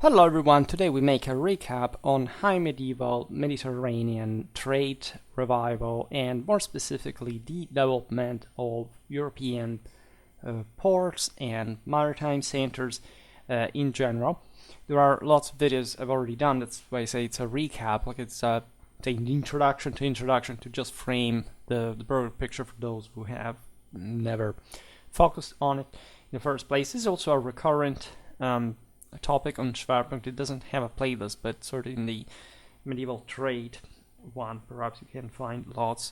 Hello everyone, today we make a recap on high medieval Mediterranean trade revival and more specifically the development of European ports and maritime centers in general. There are lots of videos I've already done, that's why I say it's a recap, like it's an introduction to just frame the broader picture for those who have never focused on it in the first place. This is also a recurrent a topic on Schwerpunkt. It doesn't have a playlist, but sort of in the medieval trade one, perhaps you can find lots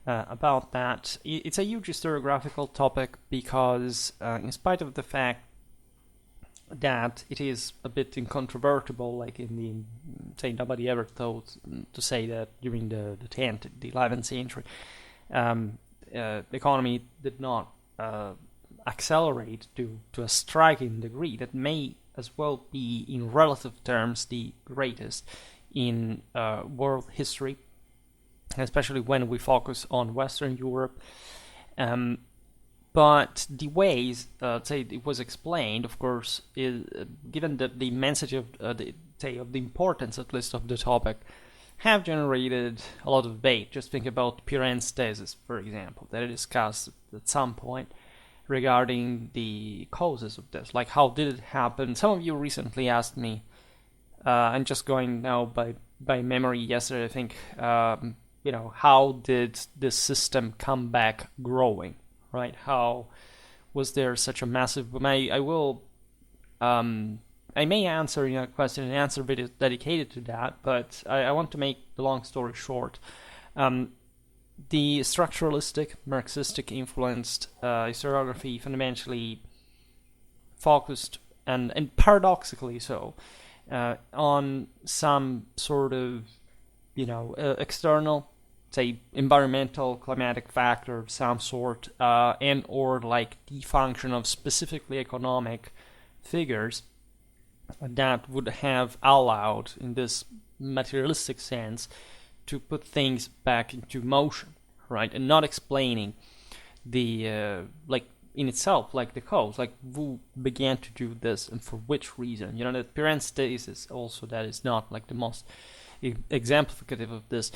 about that. It's a huge historiographical topic because in spite of the fact that it is a bit incontrovertible, like in the, say, nobody ever thought to say that during the 10th, the 11th century, the economy did not accelerate to a striking degree that may as well be in relative terms the greatest in world history, especially when we focus on Western Europe. But the ways, say, it was explained, of course, is given the immensity of the importance, at least, of the topic, have generated a lot of debate. Just think about Piren's thesis, for example, that I discussed at some point regarding the causes of this, like how did it happen. Some of you recently asked me, I'm just going now by memory yesterday, I think, how did this system come back growing, right? How was there such a massive, I may answer a question and answer video dedicated to that, but I want to make the long story short. The structuralistic, Marxistic influenced historiography fundamentally focused, and paradoxically so, on some sort of, external, say, environmental, climatic factor of some sort, and or like the function of specifically economic figures that would have allowed, in this materialistic sense, to put things back into motion, right? And not explaining the, in itself, like the cause, like who began to do this and for which reason. That Piren's thesis also, that is not like the most exemplificative of this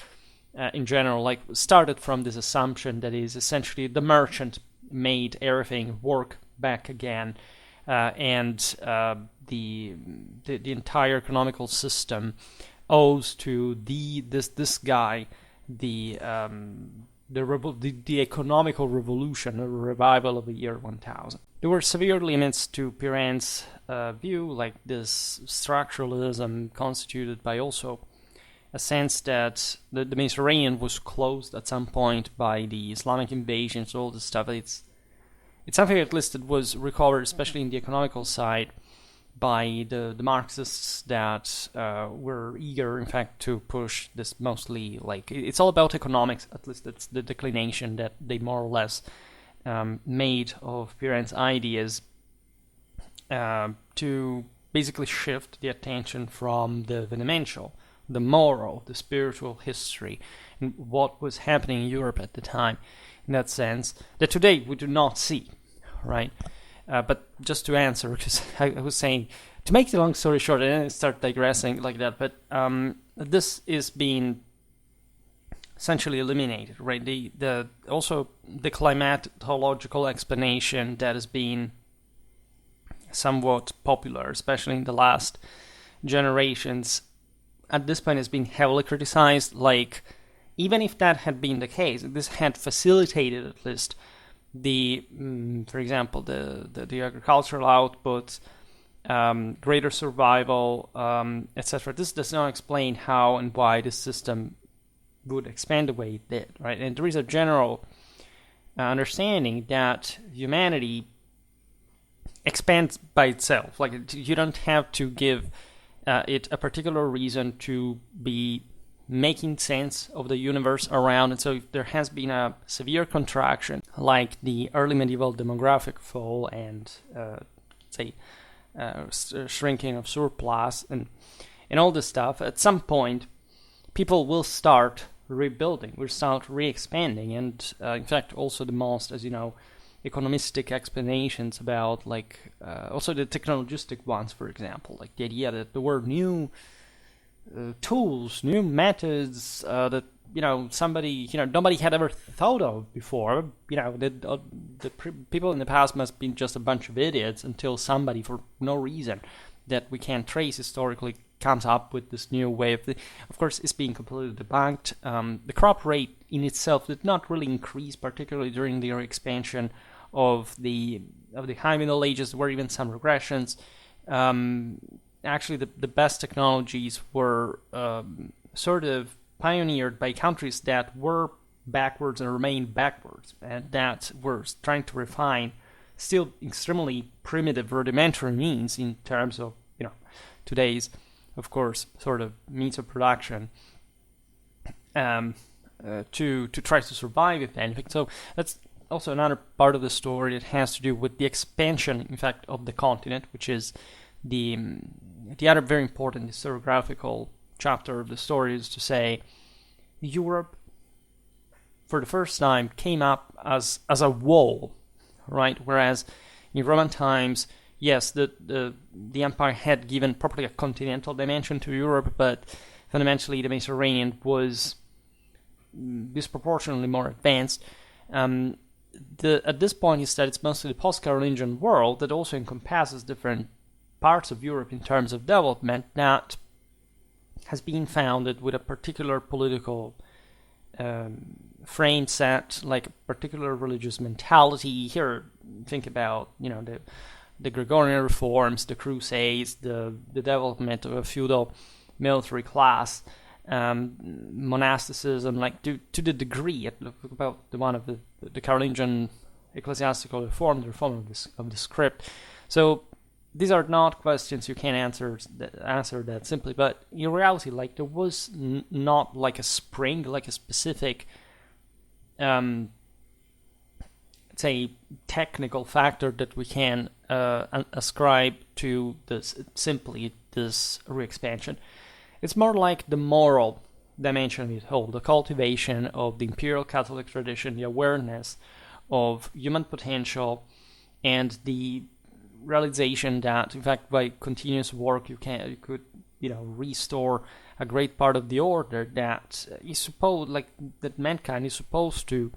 in general, like started from this assumption that is essentially the merchant made everything work back again, and the entire economical system owes to this guy the economical revolution, a revival of the year 1000. There were severe limits to Piren's view, like this structuralism constituted by also a sense that the Mediterranean was closed at some point by the Islamic invasions, all this stuff. It's something at least that was recovered, especially in the economical side, by the Marxists that were eager, in fact, to push this mostly, like, it's all about economics, at least that's the declination that they more or less made of Piren's ideas, to basically shift the attention from the vehemental, the moral, the spiritual history, and what was happening in Europe at the time, in that sense, that today we do not see, right? But just to answer, because I was saying, to make the long story short, and then start digressing like that, but this is being essentially eliminated, right? Also the climatological explanation that has been somewhat popular, especially in the last generations, at this point has been heavily criticized. Like, even if that had been the case, this had facilitated at least for example, the agricultural output, greater survival, etc. This does not explain how and why this system would expand the way it did, right? And there is a general understanding that humanity expands by itself. Like, you don't have to give it a particular reason to be making sense of the universe around. And so if there has been a severe contraction, like the early medieval demographic fall and, shrinking of surplus and all this stuff, at some point, people will start rebuilding, will start re-expanding. And in fact, also the most, as you know, economistic explanations about, like, also the technologistic ones, for example, like the idea that there were new tools, new methods that nobody had ever thought of before. People in the past must have been just a bunch of idiots until somebody, for no reason that we can trace historically, comes up with this new way of course, it's being completely debunked. The crop rate in itself did not really increase, particularly during the expansion of the High Middle Ages. There were even some regressions. Actually, the best technologies were sort of pioneered by countries that were backwards and remained backwards, and that were trying to refine still extremely primitive, rudimentary means in terms of today's, of course, sort of means of production, to try to survive, if anything. So that's also another part of the story that has to do with the expansion, in fact, of the continent, which is the other very important historiographical chapter of the story, is to say Europe, for the first time, came up as a wall, right? Whereas in Roman times, yes, the empire had given properly a continental dimension to Europe, but fundamentally the Mediterranean was disproportionately more advanced. At this point, instead, it's mostly the post-Carolingian world that also encompasses different parts of Europe in terms of development that has been founded with a particular political frame set, like a particular religious mentality. Here, think about the Gregorian reforms, the Crusades, the development of a feudal military class, monasticism, like to the degree about the one of the Carolingian ecclesiastical reform, the reform of the script. So these are not questions you can answer that simply, but in reality, like, there was not like a spring, like a specific say technical factor that we can ascribe to this re-expansion. It's more like the moral dimension of it whole, the cultivation of the imperial Catholic tradition, the awareness of human potential, and the realization that, in fact, by continuous work you could restore a great part of the order that is supposed, like, that mankind is supposed to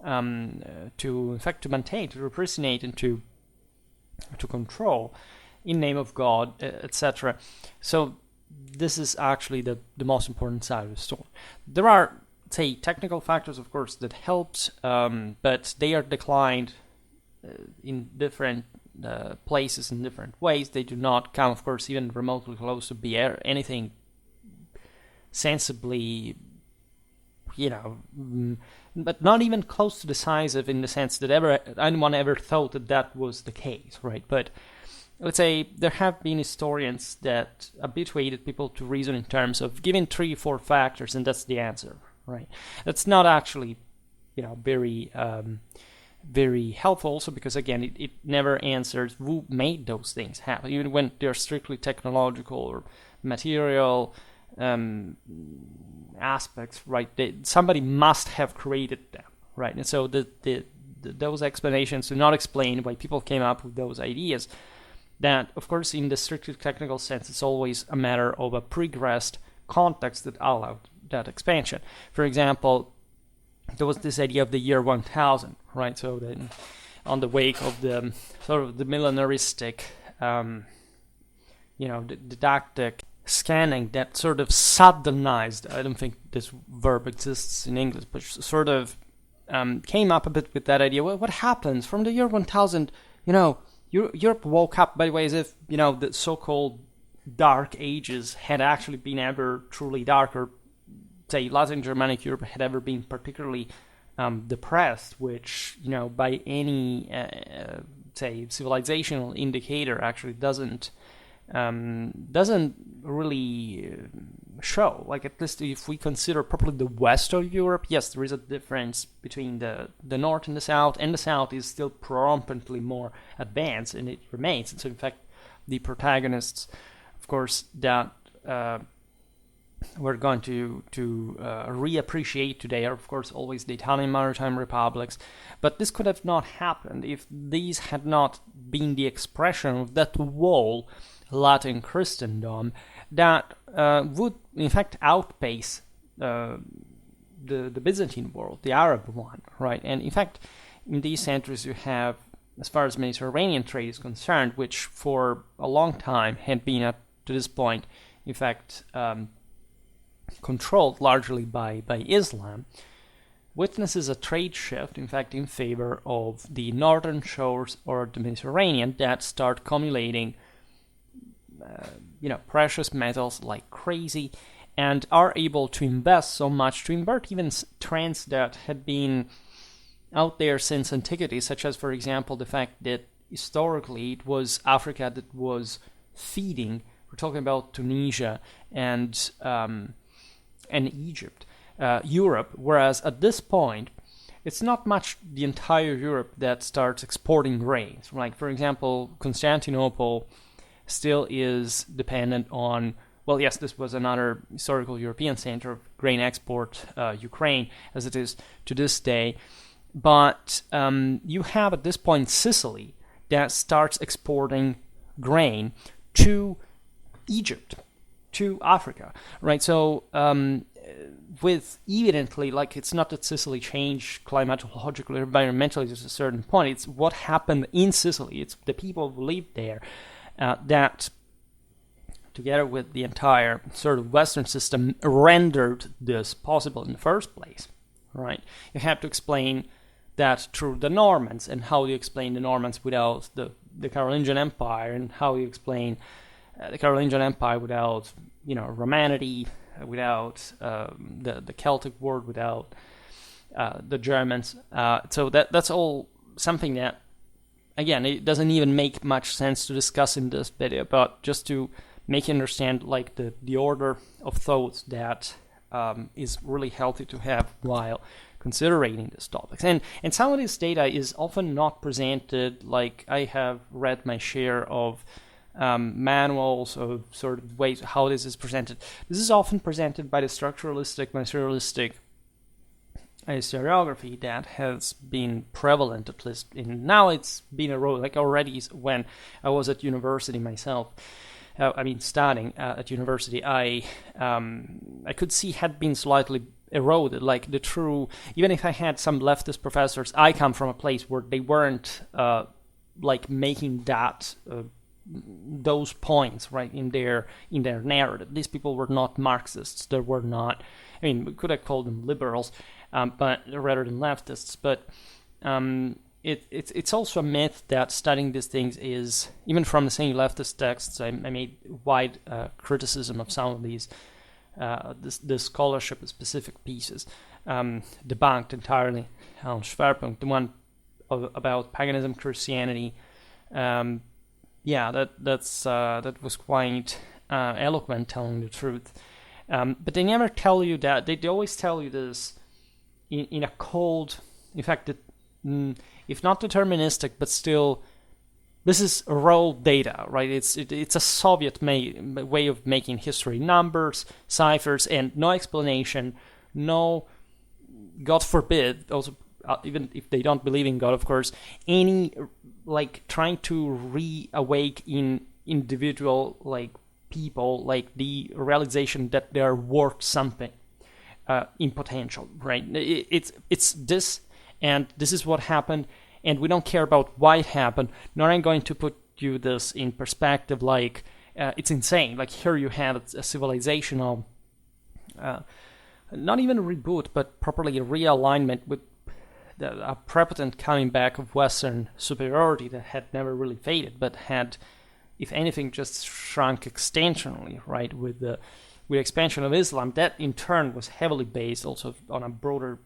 in fact, to maintain, to represent, and to control in name of God, etc. So this is actually the most important side of the story. There are, say, technical factors, of course, that helped, but they are declined in different places in different ways. They do not come, of course, even remotely close to be anything sensibly, but not even close to decisive in the sense that anyone ever thought that was the case, right? But let's say there have been historians that habituated people to reason in terms of giving 3-4 factors and that's the answer, right? That's not actually, very very helpful, also because, again, it never answers who made those things happen, even when they're strictly technological or material aspects, right? Somebody must have created them, right? And so those explanations do not explain why people came up with those ideas. That, of course, in the strictly technical sense, it's always a matter of a pregressed context that allowed that expansion. For example, there was this idea of the year 1000, right? So then, on the wake of the sort of the millenaristic, didactic scanning that sort of Southernized, I don't think this verb exists in English, but sort of came up a bit with that idea. Well, what happens from the year 1000? Europe woke up, by the way, as if the so-called Dark Ages had actually been ever truly dark, or say Latin Germanic Europe had ever been particularly depressed, which by any say civilizational indicator actually doesn't really show. Like, at least if we consider properly the west of Europe, yes, there is a difference between the north and the south is still prominently more advanced, and it remains. And so, in fact, the protagonists, of course, that we're going to reappreciate today are, of course, always the Italian maritime republics. But this could have not happened if these had not been the expression of that wall, Latin Christendom, that would, in fact, outpace the Byzantine world, the Arab one, right? And in fact, in these centuries, you have, as far as Mediterranean trade is concerned, which for a long time had been up to this point, in fact, controlled largely by Islam, witnesses a trade shift, in fact, in favor of the northern shores or the Mediterranean that start accumulating, precious metals like crazy, and are able to invest so much to invert even trends that had been out there since antiquity, such as, for example, the fact that historically it was Africa that was feeding. We're talking about Tunisia and Egypt, Europe, whereas at this point, it's not much the entire Europe that starts exporting grains. Like, for example, Constantinople still is dependent on, well, yes, this was another historical European center of grain export, Ukraine, as it is to this day. But you have at this point Sicily that starts exporting grain to Egypt, to Africa, right? So with evidently, like, it's not that Sicily changed climatologically or environmentally to a certain point, it's what happened in Sicily. It's the people who lived there that, together with the entire sort of Western system, rendered this possible in the first place, right? You have to explain that through the Normans, and how you explain the Normans without the Carolingian Empire, and how you explain the Carolingian Empire without, Romanity, without the Celtic world, without the Germans. So that's all something that, again, it doesn't even make much sense to discuss in this video, but just to make you understand, like, the order of thoughts that is really healthy to have while considering these topics. And some of this data is often not presented. Like, I have read my share of manuals of sort of ways how this is presented. This is often presented by the structuralistic, materialistic historiography that has been prevalent, at least now it's been eroded. Like, already when I was at university myself, studying at university, I could see had been slightly eroded. Like, the true, even if I had some leftist professors, I come from a place where they weren't making that those points right in their narrative. These people were not Marxists. They were not. I mean, we could have called them liberals, but rather than leftists. But it's also a myth that studying these things is, even from the same leftist texts. I made wide criticism of some of these this scholarship of specific pieces, debunked entirely on Schwerpunkt, the one about paganism, Christianity. That was quite eloquent, telling the truth. But they never tell you that. They always tell you this in a cold, in fact, if not deterministic, but still, this is raw data, right? It's a Soviet way of making history. Numbers, ciphers, and no explanation, no, God forbid, also, even if they don't believe in God, of course, any, trying to reawake in individual, people, the realization that they're worth something in potential, right? It's this, and this is what happened, and we don't care about why it happened, nor I'm going to put you this in perspective it's insane. Like, here you have a civilizational, not even a reboot, but properly a realignment with a prepotent coming back of Western superiority that had never really faded, but had, if anything, just shrunk extensionally, right, with the expansion of Islam. That in turn was heavily based also on a broader,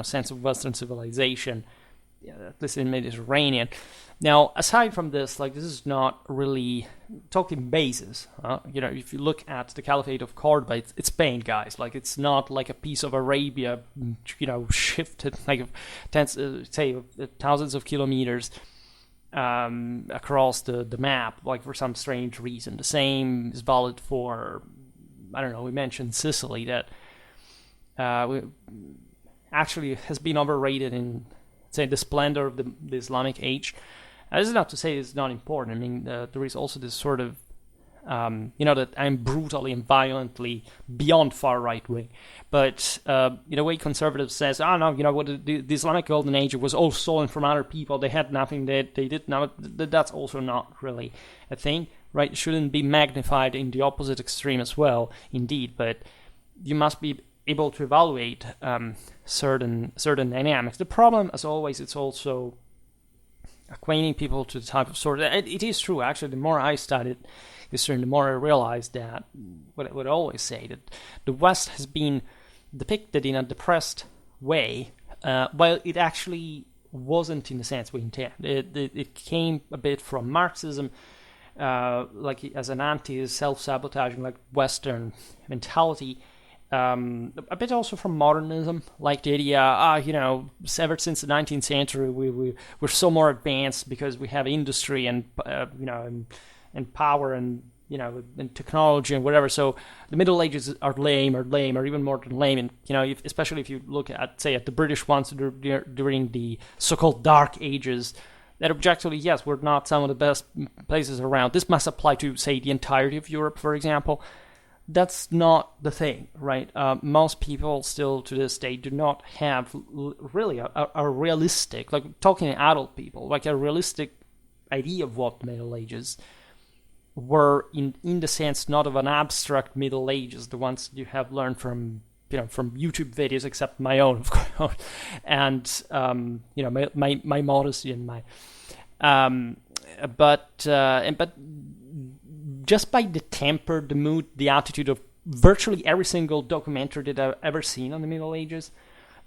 sense of Western civilization, at least in Mediterranean. Now, aside from this, this is not really talking basis. If you look at the Caliphate of Cordoba, it's Spain, guys. It's not like a piece of Arabia, shifted thousands of kilometers across the map, for some strange reason. The same is valid for I don't know, we mentioned Sicily, that actually has been overrated in, say, the splendor of the Islamic age. This is not to say it's not important. I mean, there is also this sort of, that I'm brutally and violently beyond far right wing. But in a way, conservatives says, no, what the Islamic Golden Age was all stolen from other people. They had nothing. They did not. That's also not really a thing, right? It shouldn't be magnified in the opposite extreme as well, indeed. But you must be able to evaluate certain dynamics. The problem, as always, it's also acquainting people to the type of source. It is true, actually. The more I studied history, the more I realized that what I would always say, that the West has been depicted in a depressed way, while it actually wasn't in the sense we intend. It came a bit from Marxism, like as an anti-self-sabotaging, like Western mentality. A bit also from modernism, like the idea, ever since the 19th century, we're so more advanced because we have industry and and power and and technology and whatever. So the Middle Ages are lame, or even more than lame. And especially if you look at, say, at the British ones during the so-called Dark Ages, that objectively, yes, we're not some of the best places around. This must apply to, say, the entirety of Europe, for example. That's not the thing, right? Most people still to this day do not have really a realistic, like talking to adult people, like a realistic idea of what the Middle Ages were in the sense not of an abstract Middle Ages, the ones you have learned from YouTube videos, except my own, of course, and my modesty and my but just by the temper, the mood, the attitude of virtually every single documentary that I've ever seen on the Middle Ages,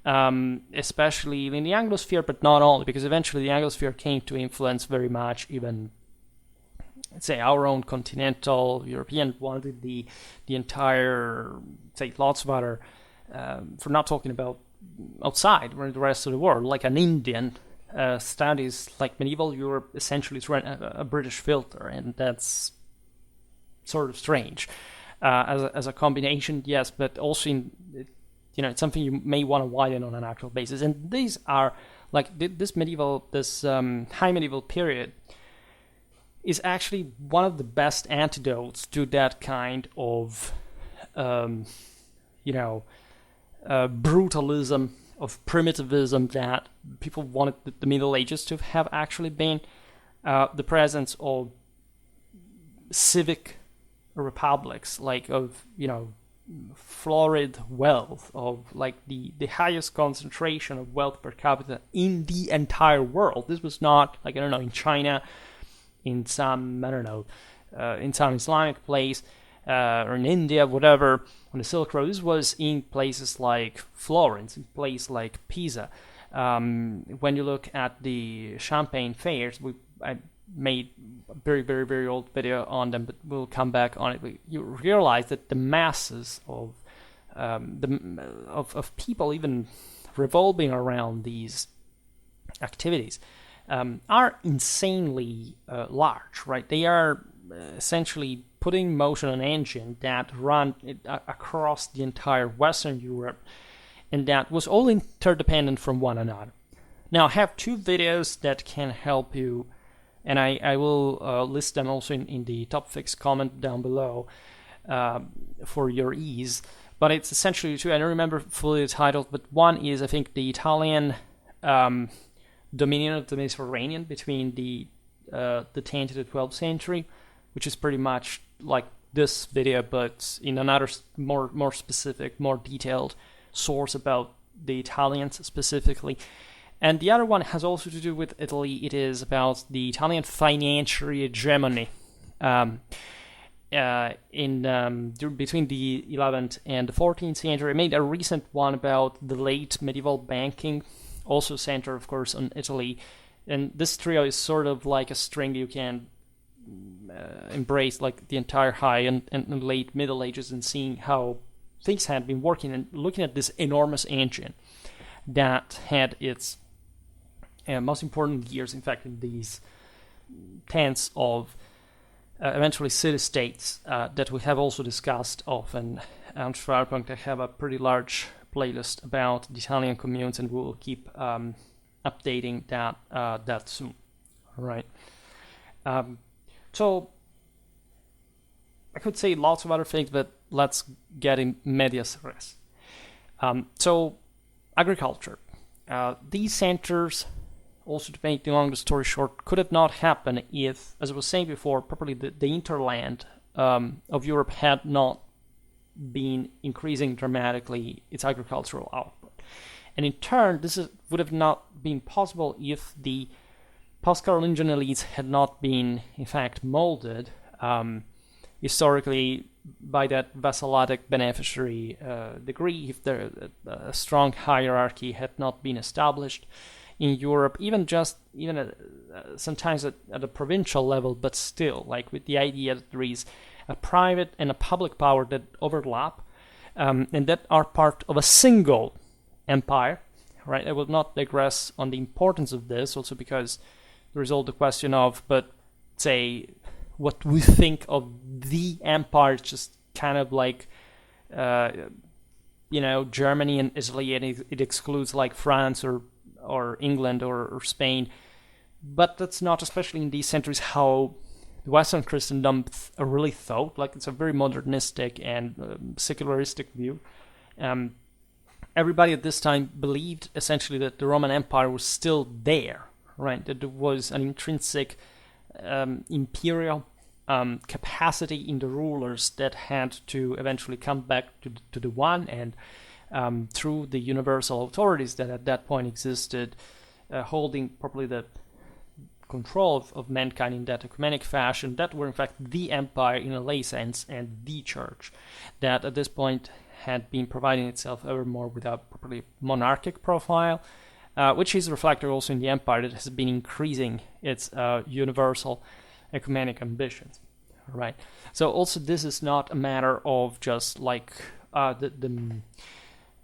especially in the Anglosphere, but not only, because eventually the Anglosphere came to influence very much even, let's say, our own continental European wanted the entire, say, lots of other, for not talking about outside, or the rest of the world, like an Indian studies like medieval Europe essentially through a British filter, and that's sort of strange as a combination, yes, but also it's something you may want to widen on an actual basis. And these are like this high medieval period is actually one of the best antidotes to that kind of brutalism, of primitivism that people wanted the Middle Ages to have actually been. The presence of civic republics, like of florid wealth, of like the highest concentration of wealth per capita in the entire world. This was not like, in China, in some in some Islamic place, or in India, whatever, on the Silk Road. This was in places like Florence, in places like Pisa. When you look at the Champagne fairs, I made a very, very, very old video on them, but we'll come back on it. You realize that the masses of people even revolving around these activities are insanely large, right? They are essentially putting in motion an engine that ran across the entire Western Europe, and that was all interdependent from one another. Now, I have two videos that can help you, and I will list them also in the top fix comment down below for your ease. But it's essentially two. I don't remember fully the title, but one is, I think, the Italian dominion of the Mediterranean between the 10th to the 12th century, which is pretty much like this video, but in another more specific, more detailed source about the Italians specifically. And the other one has also to do with Italy. It is about the Italian financial hegemony between the 11th and the 14th century. I made a recent one about the late medieval banking, also centered, of course, on Italy. And this trio is sort of like a string you can embrace, like the entire high and late Middle Ages, and seeing how things had been working, and looking at this enormous engine that had its most important years, in fact, in these tens of eventually city-states that we have also discussed often on Schwerpunkt. I have a pretty large playlist about the Italian communes, and we will keep updating that soon. All right. So I could say lots of other things, but let's get in medias res. So agriculture. These centers, also to make the long story short, could have not happened if, as I was saying before, probably the hinterland of Europe had not been increasing dramatically its agricultural output. And in turn, would have not been possible if the post-Carolingian elites had not been, in fact, molded historically by that vassalitic beneficiary degree, if a strong hierarchy had not been established in Europe, sometimes at a provincial level, but still, like with the idea that there is a private and a public power that overlap, and that are part of a single empire, right? I will not digress on the importance of this, also because there is all the question of, but say, what we think of the empire, just kind of like, Germany and Italy, and it excludes like France or England or Spain. But that's not, especially in these centuries, how the Western Christendom really thought. Like, it's a very modernistic and secularistic view. Everybody at this time believed essentially that the Roman Empire was still there, right? That there was an intrinsic imperial capacity in the rulers that had to eventually come back to the one, and through the universal authorities that at that point existed, holding probably the control of mankind in that ecumenic fashion, that were in fact the empire in a lay sense, and the church that at this point had been providing itself ever more with a properly monarchic profile, which is reflected also in the empire that has been increasing its universal ecumenic ambitions, right? So also this is not a matter of just like the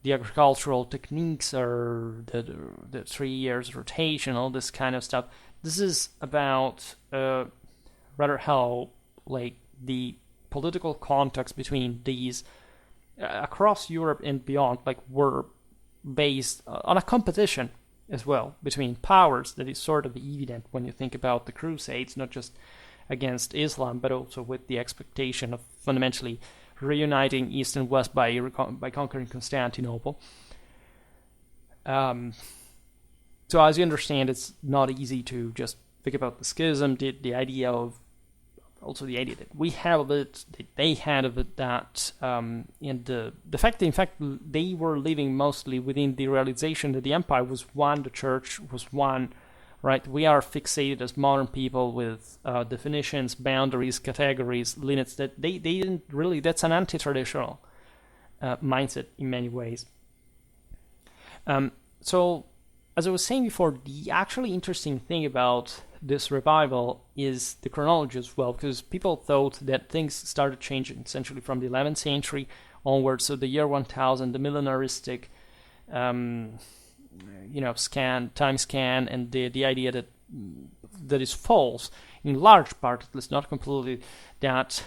agricultural techniques or the 3 years rotation, all this kind of stuff. This is about rather how like the political context between these across Europe and beyond like were based on a competition as well between powers that is sort of evident when you think about the Crusades, not just against Islam, but also with the expectation of fundamentally reuniting East and West by conquering Constantinople. So as you understand, it's not easy to just think about the schism, the idea of, also the idea that we have of it, that they had of it, that and the fact that in fact they were living mostly within the realization that the empire was one, the church was one, right? We are fixated as modern people with definitions, boundaries, categories, limits that they didn't really. That's an anti-traditional mindset in many ways. So, as I was saying before, the actually interesting thing about this revival is the chronology as well, because people thought that things started changing essentially from the 11th century onwards. So the year 1000, the millenaristic time scan, and the idea that is false in large part, at least not completely, that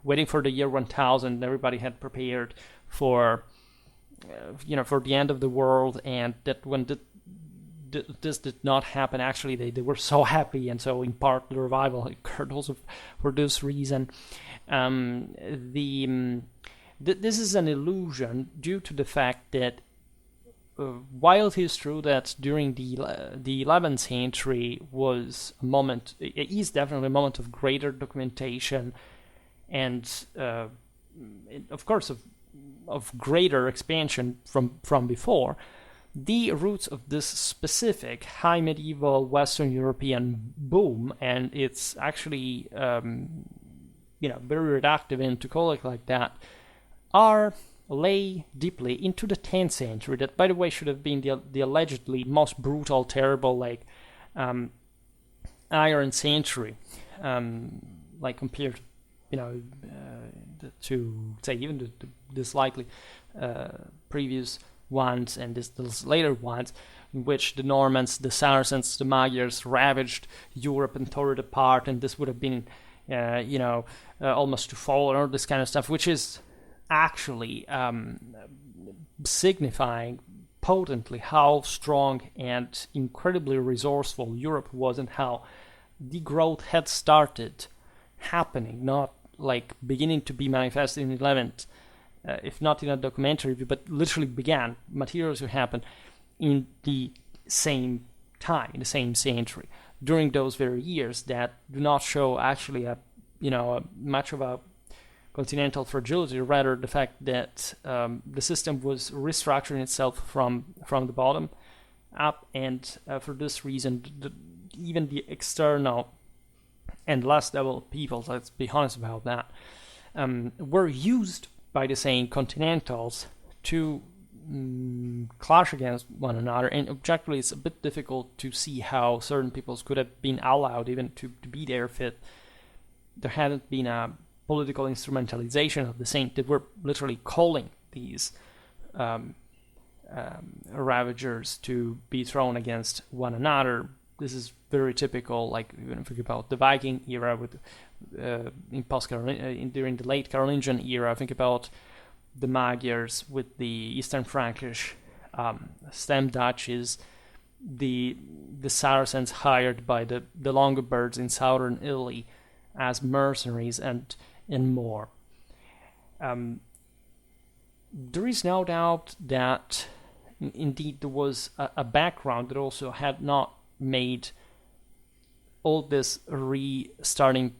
waiting for the year 1000, everybody had prepared for for the end of the world, and that when this did not happen, actually they were so happy, and so in part the revival occurred also for this reason. This is an illusion due to the fact that while it is true that during the 11th century was a moment, it is definitely a moment of greater documentation and of course of greater expansion from before, the roots of this specific high medieval Western European boom, and it's actually very reductive and to call it like that, lay deeply into the 10th century. That, by the way, should have been the allegedly most brutal, terrible, iron century, compared, to say even this likely previous ones and these later ones, in which the Normans, the Saracens, the Magyars ravaged Europe and tore it apart, and this would have been almost to fall, and all this kind of stuff, which is actually signifying potently how strong and incredibly resourceful Europe was, and how the growth had started happening, not like beginning to be manifested in the 11th, if not in a documentary view, but literally began materials to happen in the same time, in the same century, during those very years that do not show actually much of a continental fragility, rather the fact that the system was restructuring itself from the bottom up, and for this reason, even the external and less developed peoples, let's be honest about that, were used by the same continentals to clash against one another. And objectively, it's a bit difficult to see how certain peoples could have been allowed even to be there if there hadn't been a political instrumentalization of the same. That were literally calling these ravagers to be thrown against one another. This is very typical, like even if you think about the Viking era with during the late Carolingian era. Think about the Magyars with the Eastern Frankish stem duchies, the Saracens hired by the Longobards in southern Italy as mercenaries, and more. There is no doubt that indeed there was a background that also had not made all this restarting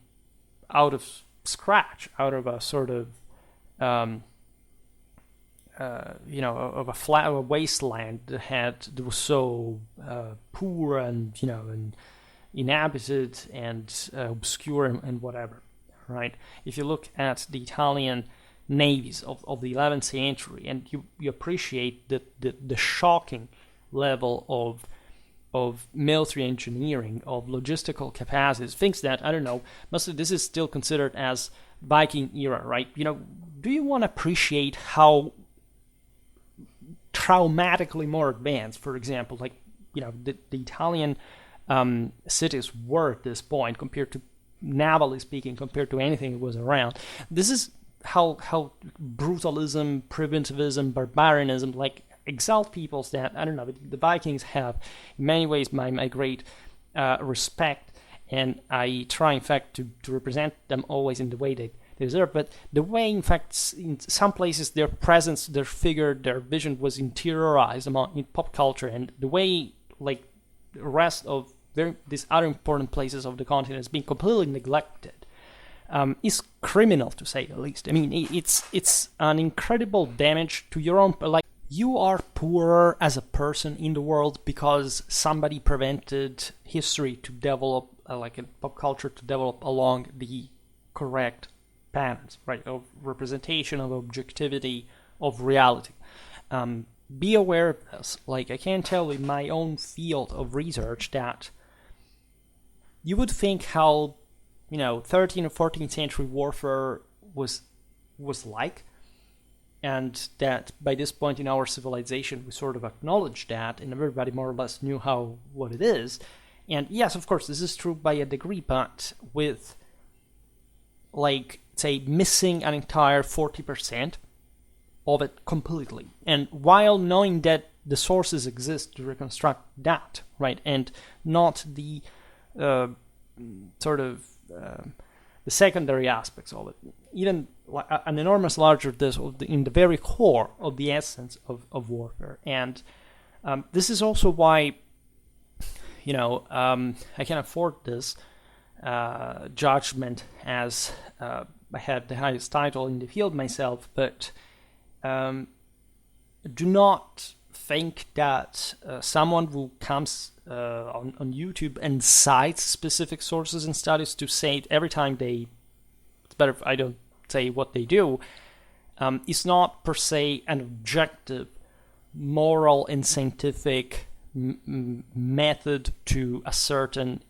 out of scratch, out of a sort of of a wasteland that was so poor and and inhabited and obscure and whatever, right? If you look at the Italian navies of the 11th century, and you appreciate the shocking level of military engineering, of logistical capacities, things that, I don't know, mostly this is still considered as Viking era, right? Do you want to appreciate how traumatically more advanced, for example, like, the Italian cities were at this point, compared to, navally speaking, compared to anything that was around? This is how brutalism, primitivism, barbarianism, like, exalt peoples that, I don't know, the Vikings have, in many ways, my great respect, and I try, in fact, to represent them always in the way they deserve. But the way, in fact, in some places, their presence, their figure, their vision was interiorized in pop culture, and the way, like, the rest of these other important places of the continent is being completely neglected, is criminal, to say the least. I mean, it's an incredible damage to your own, like, you are poorer as a person in the world because somebody prevented history to develop, like a pop culture to develop along the correct patterns, right, of representation, of objectivity, of reality. Be aware of this. Like, I can tell in my own field of research that you would think how, 13th or 14th century warfare was like, and that by this point in our civilization we sort of acknowledged that, and everybody more or less knew what it is. And yes, of course, this is true by a degree, but with, like, say, missing an entire 40% of it completely. And while knowing that the sources exist to reconstruct that, right, and not the the secondary aspects of it, even an enormous larger this in the very core of the essence of warfare. And this is also why, I can afford this judgment, as I have the highest title in the field myself, but do not think that someone who comes on YouTube and cites specific sources and studies to say it every time it's better if I don't say what they do, is not per se an objective, moral and scientific method to ascertain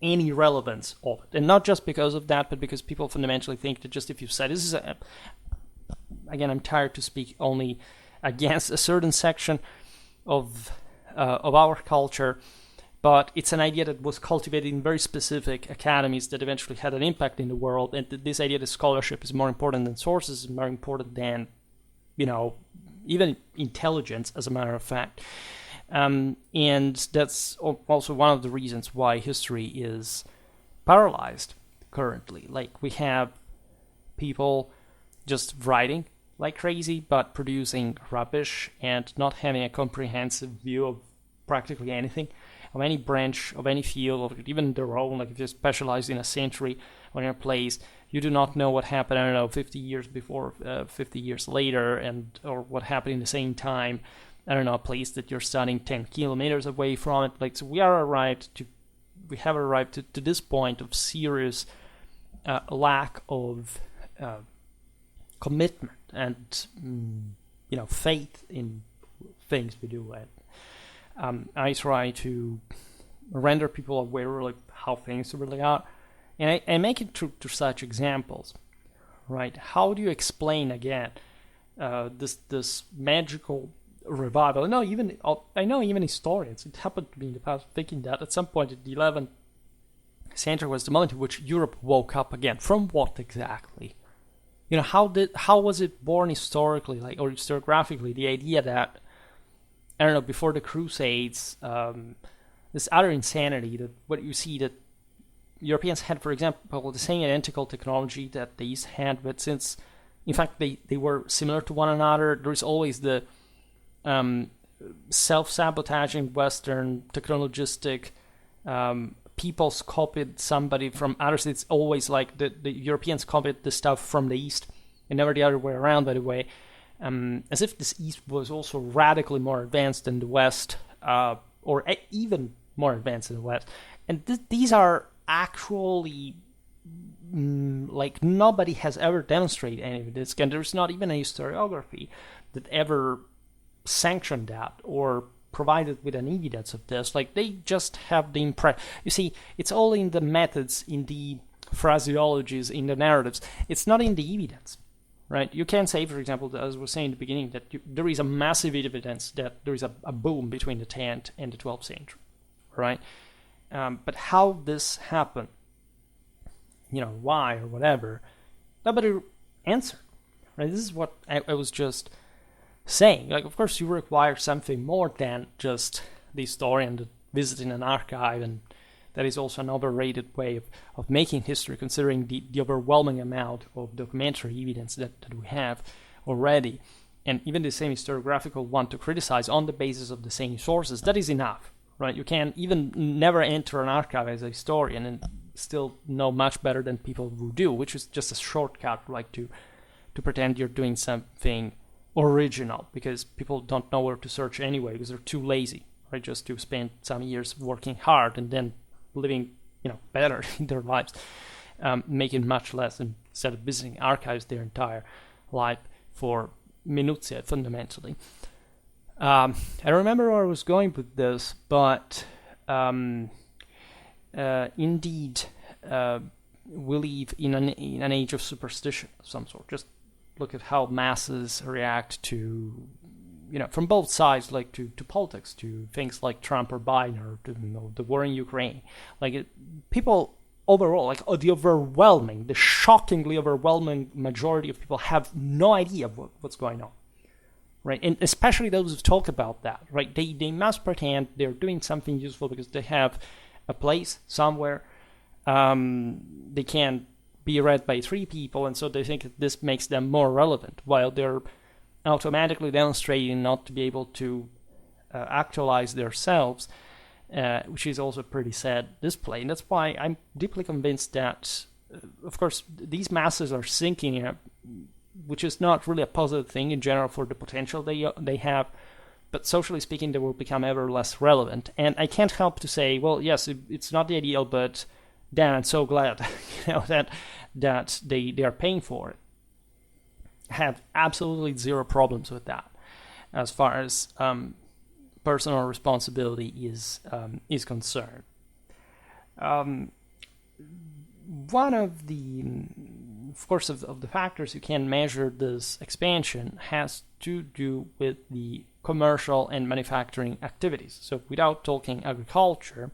any relevance of it. And not just because of that, but because people fundamentally think that just if you said, this is again, I'm tired to speak only against a certain section of our culture, but it's an idea that was cultivated in very specific academies that eventually had an impact in the world. And this idea that scholarship is more important than sources, is more important than, even intelligence, as a matter of fact. And that's also one of the reasons why history is paralyzed currently. Like, we have people just writing like crazy, but producing rubbish and not having a comprehensive view of practically anything, of any branch, of any field, of even their own. Like, if you're specialized in a century or in a place, you do not know what happened, 50 years before, 50 years later, or what happened in the same time, a place that you're studying 10 kilometers away from it. Like, so we have arrived to this point of serious lack of commitment and faith in things we do. And I try to render people aware of how things really are, and I make it through such examples, right? How do you explain again this magical revival? I know even historians. It happened to me in the past, thinking that at some point in the 11th century was the moment in which Europe woke up again. From what exactly? How was it born historically, or historiographically? The idea that, before the Crusades, this utter insanity that what you see that Europeans had, for example, the same identical technology that the East had, but since, in fact, they were similar to one another, there's always the self-sabotaging Western technologistic peoples copied somebody from others. It's always like the Europeans copied the stuff from the East, and never the other way around, by the way. As if this East was also radically more advanced than the West, or even more advanced than the West. And these are actually, nobody has ever demonstrated any of this, and there's not even a historiography that ever sanctioned that or provided with an evidence of this. Like, they just have the impression. You see, it's all in the methods, in the phraseologies, in the narratives. It's not in the evidence, right? You can say, for example, as I was saying in the beginning, that there is a massive evidence that there is a boom between the 10th and the 12th century, right? But how this happened, why or whatever, nobody answered, right? This is what I was just saying. Like, of course, you require something more than just the historian visiting an archive, and that is also an overrated way of making history, considering the overwhelming amount of documentary evidence that we have already, and even the same historiographical one to criticize on the basis of the same sources. That is enough, right? You can even never enter an archive as a historian and still know much better than people who do, which is just a shortcut, like to pretend you're doing something original, because people don't know where to search anyway, because they're too lazy, right? Just to spend some years working hard and then living, better in their lives, making much less instead of visiting archives their entire life for minutiae, fundamentally. I remember where I was going with this, but indeed, we live in an age of superstition of some sort. Just look at how masses react to, from both sides, like to politics, to things like Trump or Biden, or to the war in Ukraine. Like, people overall, the shockingly overwhelming majority of people have no idea what's going on, right? And especially those who talk about that, right? They must pretend they're doing something useful because they have a place somewhere. They can be read by 3 people, and so they think that this makes them more relevant, while they're automatically demonstrating not to be able to actualize themselves, which is also a pretty sad display. And that's why I'm deeply convinced that, of course, these masses are sinking, which is not really a positive thing in general for the potential they have, but socially speaking, they will become ever less relevant. And I can't help to say, well, yes, it's not the ideal, but damn, I'm so glad that they are paying for it. I have absolutely zero problems with that, as far as personal responsibility is concerned. One of the of course, of the factors you can measure this expansion has to do with the commercial and manufacturing activities. So without talking agriculture,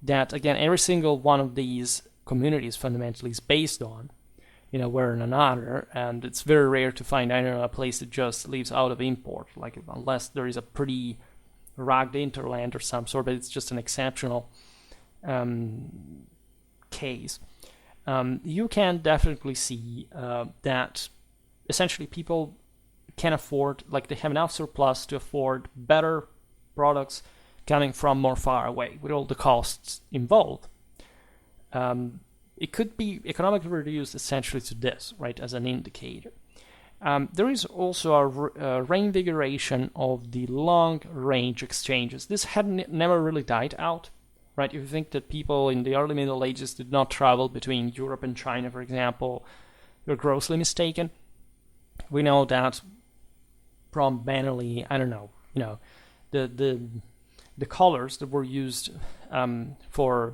that again, every single one of these communities fundamentally is based on, where in another, and it's very rare to find, a place that just lives out of import, like unless there is a pretty rugged interland or some sort, but it's just an exceptional case. You can definitely see that essentially people can afford, like they have enough surplus to afford better products coming from more far away with all the costs involved. It could be economically reduced essentially to this, right, as an indicator. There is also a reinvigoration of the long-range exchanges. This had never really died out, right? If you think that people in the early Middle Ages did not travel between Europe and China, for example, you're grossly mistaken. We know that from banally, the colors that were used for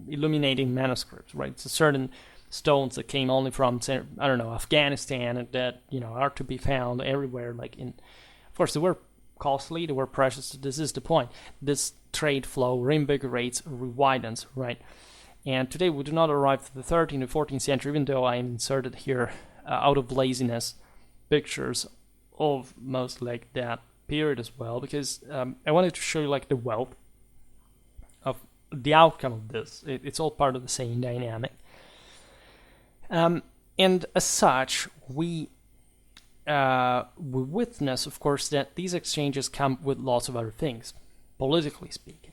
illuminating manuscripts, right? It's a certain stones that came only from, Afghanistan, and that, are to be found everywhere. Of course, they were costly, they were precious. This is the point. This trade flow reinvigorates, rewidens, right? And today we do not arrive to the 13th and 14th century, even though I inserted here, out of laziness, pictures of most like that period as well, because I wanted to show you the wealth of the outcome of this. It's all part of the same dynamic. And as such, we witness, of course, that these exchanges come with lots of other things, politically speaking.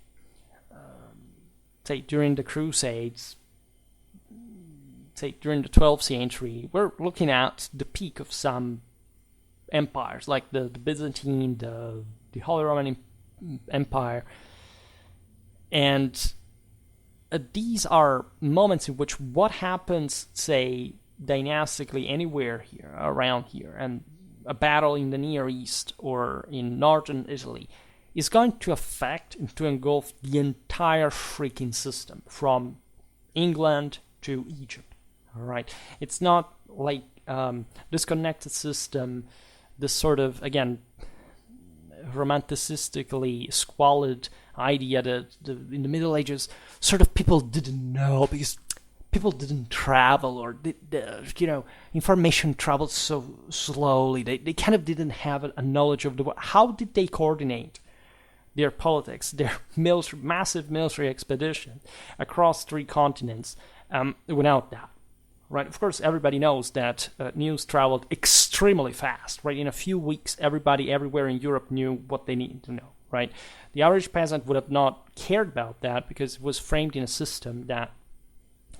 Say, during the Crusades, during the 12th century, we're looking at the peak of some empires, like the Byzantine, the Holy Roman Empire. And these are moments in which what happens, say, dynastically anywhere here, around here, and a battle in the Near East or in northern Italy is going to affect and to engulf the entire freaking system, from England to Egypt. All right, it's not like disconnected system, this sort of, again, romanticistically squalid idea that in the Middle Ages sort of people didn't know because people didn't travel, or information traveled so slowly. They kind of didn't have a knowledge of the world. How did they coordinate their politics, their massive military expedition across 3 continents without that? Right, of course, everybody knows that news traveled extremely fast. Right, in a few weeks, everybody everywhere in Europe knew what they needed to know. Right, the average peasant would have not cared about that because it was framed in a system that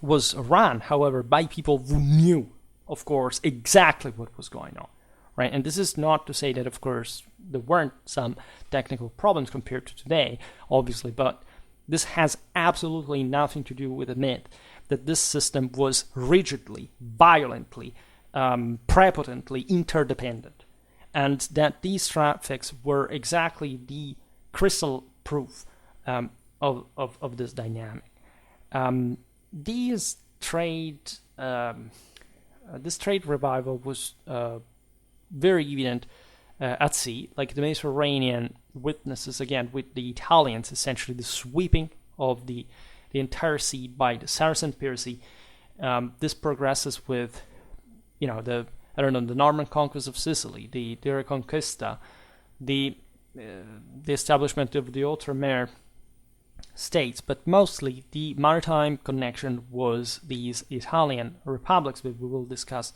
was run, however, by people who knew, of course, exactly what was going on. Right, and this is not to say that, of course, there weren't some technical problems compared to today, obviously, but this has absolutely nothing to do with the myth that this system was rigidly, violently, prepotently interdependent, and that these traffics were exactly the crystal proof of this dynamic. This trade revival was very evident at sea, like the Mediterranean witnesses, again, with the Italians, essentially the sweeping of the entire sea by the Saracen piracy. This progresses with, the Norman conquest of Sicily, the Reconquista, the establishment of the Outremer states, but mostly the maritime connection was these Italian republics, that we will discuss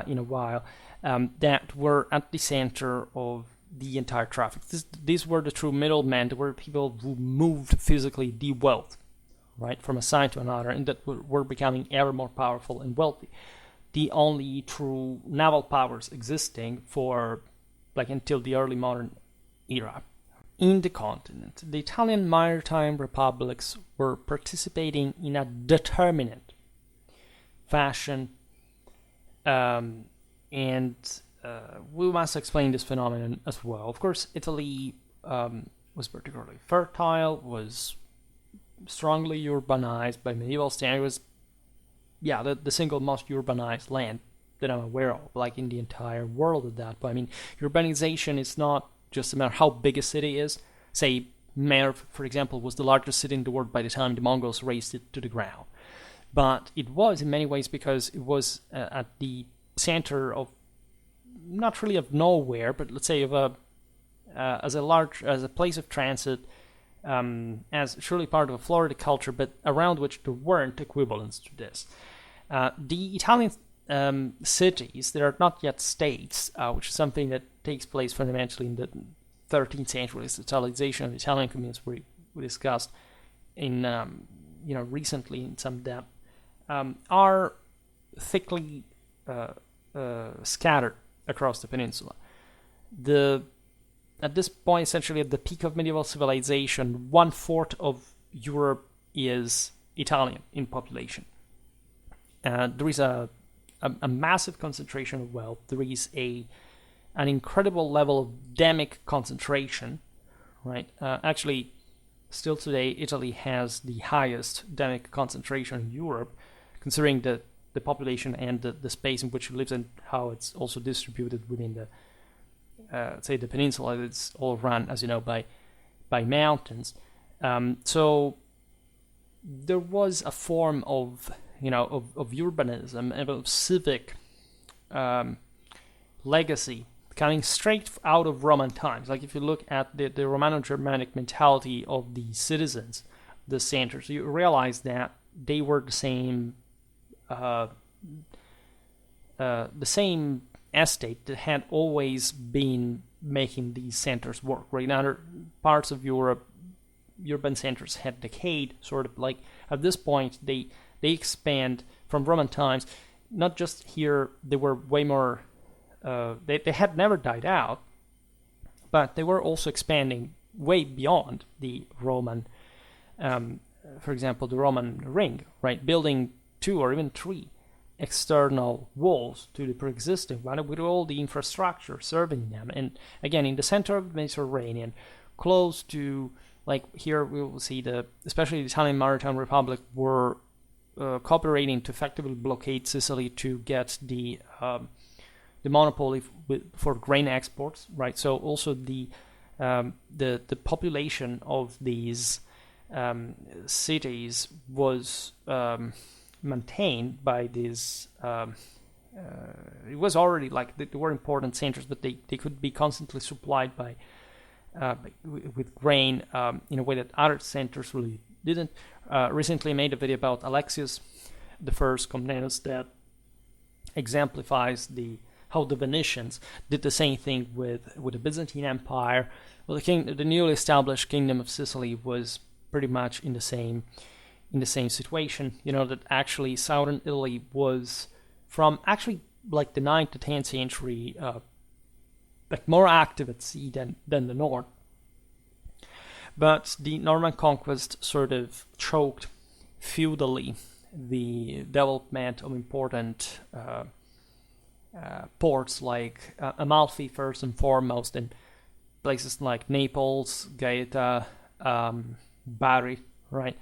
in a while, that were at the center of the entire traffic. These were the true middlemen. There were people who moved physically the wealth, right, from a side to another, and that were becoming ever more powerful and wealthy. The only true naval powers existing for, until the early modern era. In the continent, the Italian maritime republics were participating in a determinate fashion, and we must explain this phenomenon as well. Of course, Italy was particularly fertile, was strongly urbanized by medieval standards, the single most urbanized land that I'm aware of, like in the entire world at that point. I mean, urbanization is not just a matter how big a city is. Say, Merv, for example, was the largest city in the world by the time the Mongols razed it to the ground. But it was in many ways because it was at the center of, not really of nowhere, but let's say of as a place of transit, as surely part of a Florida culture, but around which there weren't equivalents to this. The Italian cities, they are not yet states, which is something that takes place fundamentally in the 13th century. It's the Italianization of Italian communities we discussed in recently in some depth, are thickly scattered across the peninsula. At this point, essentially at the peak of medieval civilization, 1/4 of Europe is Italian in population. There is a massive concentration of wealth. There is an incredible level of demic concentration, right? Actually, still today, Italy has the highest demic concentration in Europe, considering the population and the space in which it lives and how it's also distributed within the the peninsula. It's all run, as you know, by mountains. So there was a form of urbanism and of civic legacy coming straight out of Roman times. Like if you look at the Romano-Germanic mentality of the citizens, the centers, you realize that they were the same estate that had always been making these centers work. Right, in other parts of Europe, urban centers had decayed, sort of like at this point they expand from Roman times. Not just here, they were way more. They had never died out, but they were also expanding way beyond the Roman. For example, the Roman ring, right? Building 2 or even 3 external walls to the pre-existing one with all the infrastructure serving them. And again, in the center of the Mediterranean, close to, like here we will see especially the Italian Maritime Republic were cooperating to effectively blockade Sicily to get the monopoly for grain exports, right? So also the population of these cities was maintained by these. It was already like they were important centers, but they could be constantly supplied with grain in a way that other centers really didn't. Recently made a video about Alexius the First Comnenus that exemplifies how the Venetians did the same thing with the Byzantine Empire. Well, the newly established Kingdom of Sicily was pretty much in the same situation. That actually southern Italy was from actually like the 9th to 10th century like more active at sea than the north. But the Norman conquest sort of choked feudally the development of important ports like Amalfi first and foremost, and places like Naples, Gaeta, Bari, right?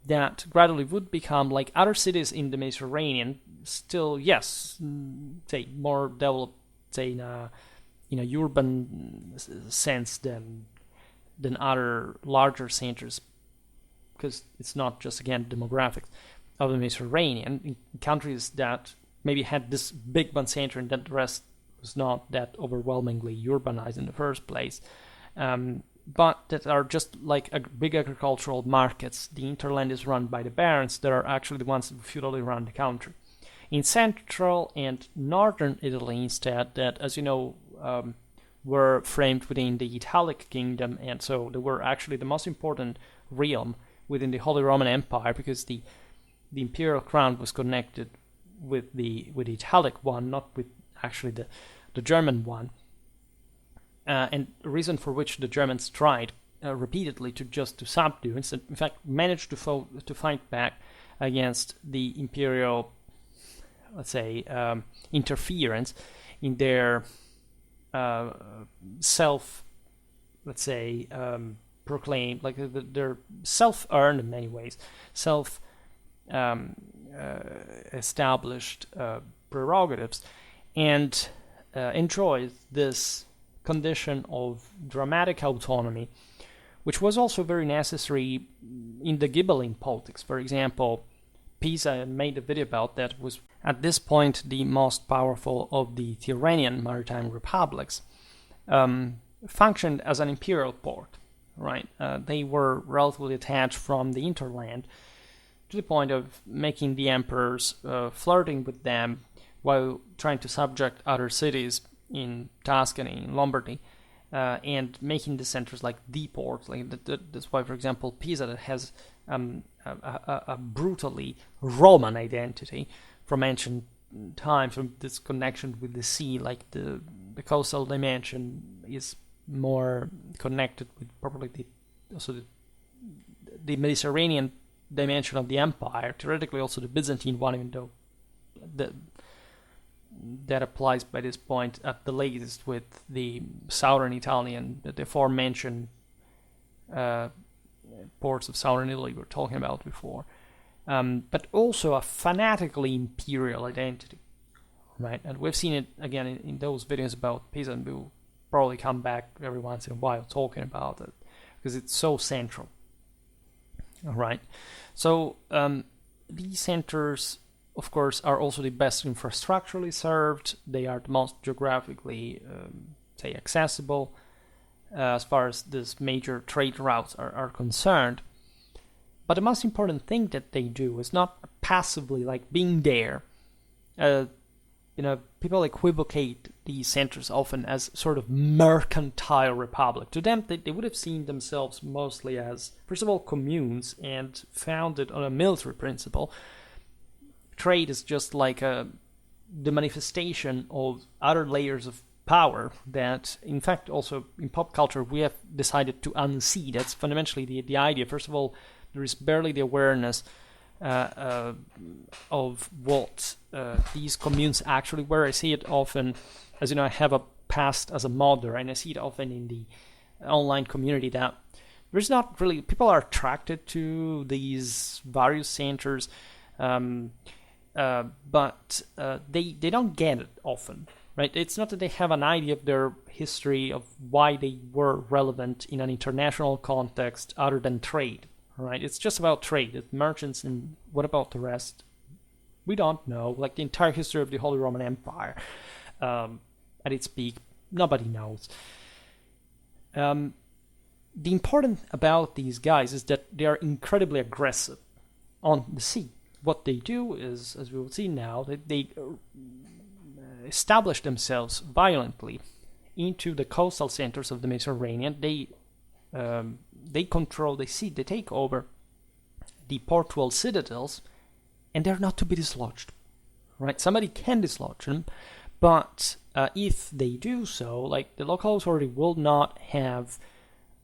That gradually would become like other cities in the Mediterranean, still, yes, say more developed, say in a urban sense than other larger centers, because it's not just, again, demographics of the Mediterranean. In countries that maybe had this big one center and then the rest was not that overwhelmingly urbanized in the first place, but that are just like big agricultural markets. The hinterland is run by the barons that are actually the ones that feudally run the country. In central and northern Italy, instead, that, as you know, were framed within the Italic kingdom, and so they were actually the most important realm within the Holy Roman Empire, because the imperial crown was connected with the Italic one, not with actually the German one. And the reason for which the Germans tried repeatedly to subdue, and in fact managed to fight back against the imperial, let's say, interference in their proclaimed, like they're self-earned in many ways, established prerogatives, and enjoyed this condition of dramatic autonomy, which was also very necessary in the Ghibelline politics. For example, Pisa made a video about that, was at this point the most powerful of the Tyrrhenian maritime republics, functioned as an imperial port, right? They were relatively detached from the hinterland to the point of making the emperors flirting with them while trying to subject other cities in Tuscany, in Lombardy, and making the centers like the ports. Like that's why, for example, Pisa that has a brutally Roman identity from ancient times, from this connection with the sea. Like the coastal dimension is more connected with probably the Mediterranean dimension of the empire. Theoretically, also the Byzantine one, even though that applies by this point at the latest with the southern Italian, the aforementioned ports of southern Italy we were talking about before, but also a fanatically imperial identity, right? And we've seen it again in those videos about Pisa, and we'll probably come back every once in a while talking about it because it's so central. All right, so these centers, of course, are also the best infrastructurally served. They are the most geographically, say, accessible as far as these major trade routes are concerned. But the most important thing that they do is not passively like being there. People equivocate these centers often as sort of mercantile republic. To them, they would have seen themselves mostly as, first of all, communes and founded on a military principle. Trade is just like the manifestation of other layers of power that, in fact, also in pop culture, we have decided to unsee. That's fundamentally the idea. First of all, there is barely the awareness of what these communes actually were. I see it often, as you know, I have a past as a modder, and I see it often in the online community that there's not really, people are attracted to these various centers, but they don't get it often, right? It's not that they have an idea of their history, of why they were relevant in an international context other than trade, right? It's just about trade. It's merchants, and what about the rest? We don't know. Like the entire history of the Holy Roman Empire at its peak, nobody knows. The important about these guys is that they are incredibly aggressive on the sea. What they do is, as we will see now, they establish themselves violently into the coastal centers of the Mediterranean. They control the sea. They take over the portual citadels, and they're not to be dislodged, right? Somebody can dislodge them, but if they do so, like the local authority will not have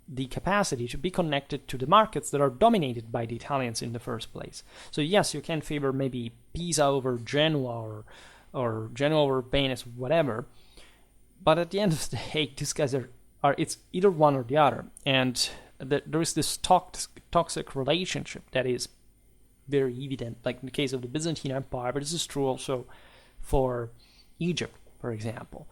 the capacity to be connected to the markets that are dominated by the Italians in the first place. So yes, you can favor maybe Pisa over Genoa or Genoa over Venice, whatever, but at the end of the day, these guys are it's either one or the other, and there is this toxic relationship that is very evident, like in the case of the Byzantine Empire, but this is true also for Egypt, for example.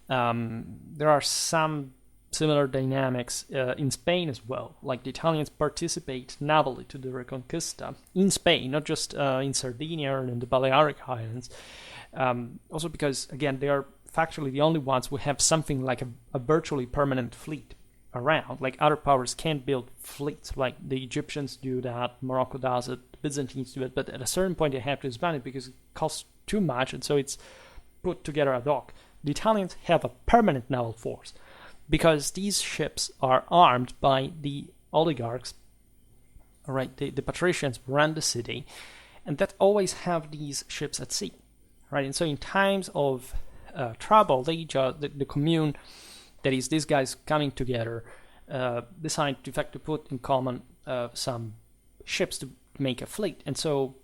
There are some similar dynamics in Spain as well. Like the Italians participate navally to the Reconquista in Spain, not just in Sardinia or in the Balearic Islands. Also because, again, they are factually the only ones who have something like a virtually permanent fleet around. Like other powers can't build fleets, like the Egyptians do that, Morocco does it, the Byzantines do it, but at a certain point they have to disband it because it costs too much, and so it's put together ad hoc. The Italians have a permanent naval force because these ships are armed by the oligarchs, right? The patricians run the city, and that always have these ships at sea, right? And so in times of trouble, the commune, that is, these guys coming together, decide to, in fact, to put in common some ships to make a fleet. And so,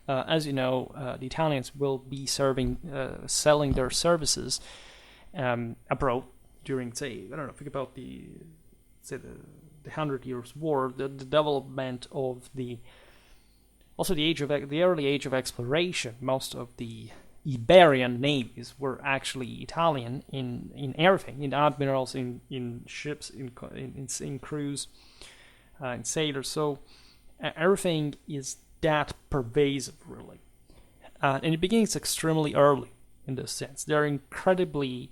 as you know, the Italians will be selling their services abroad during, say, I don't know, think about the 100 Years' War, the development of the also the early age of exploration. Most of the Iberian navies were actually Italian in everything, in admirals, in ships, in crews, in sailors. So everything is that pervasive, really. And it begins extremely early in this sense. They're incredibly,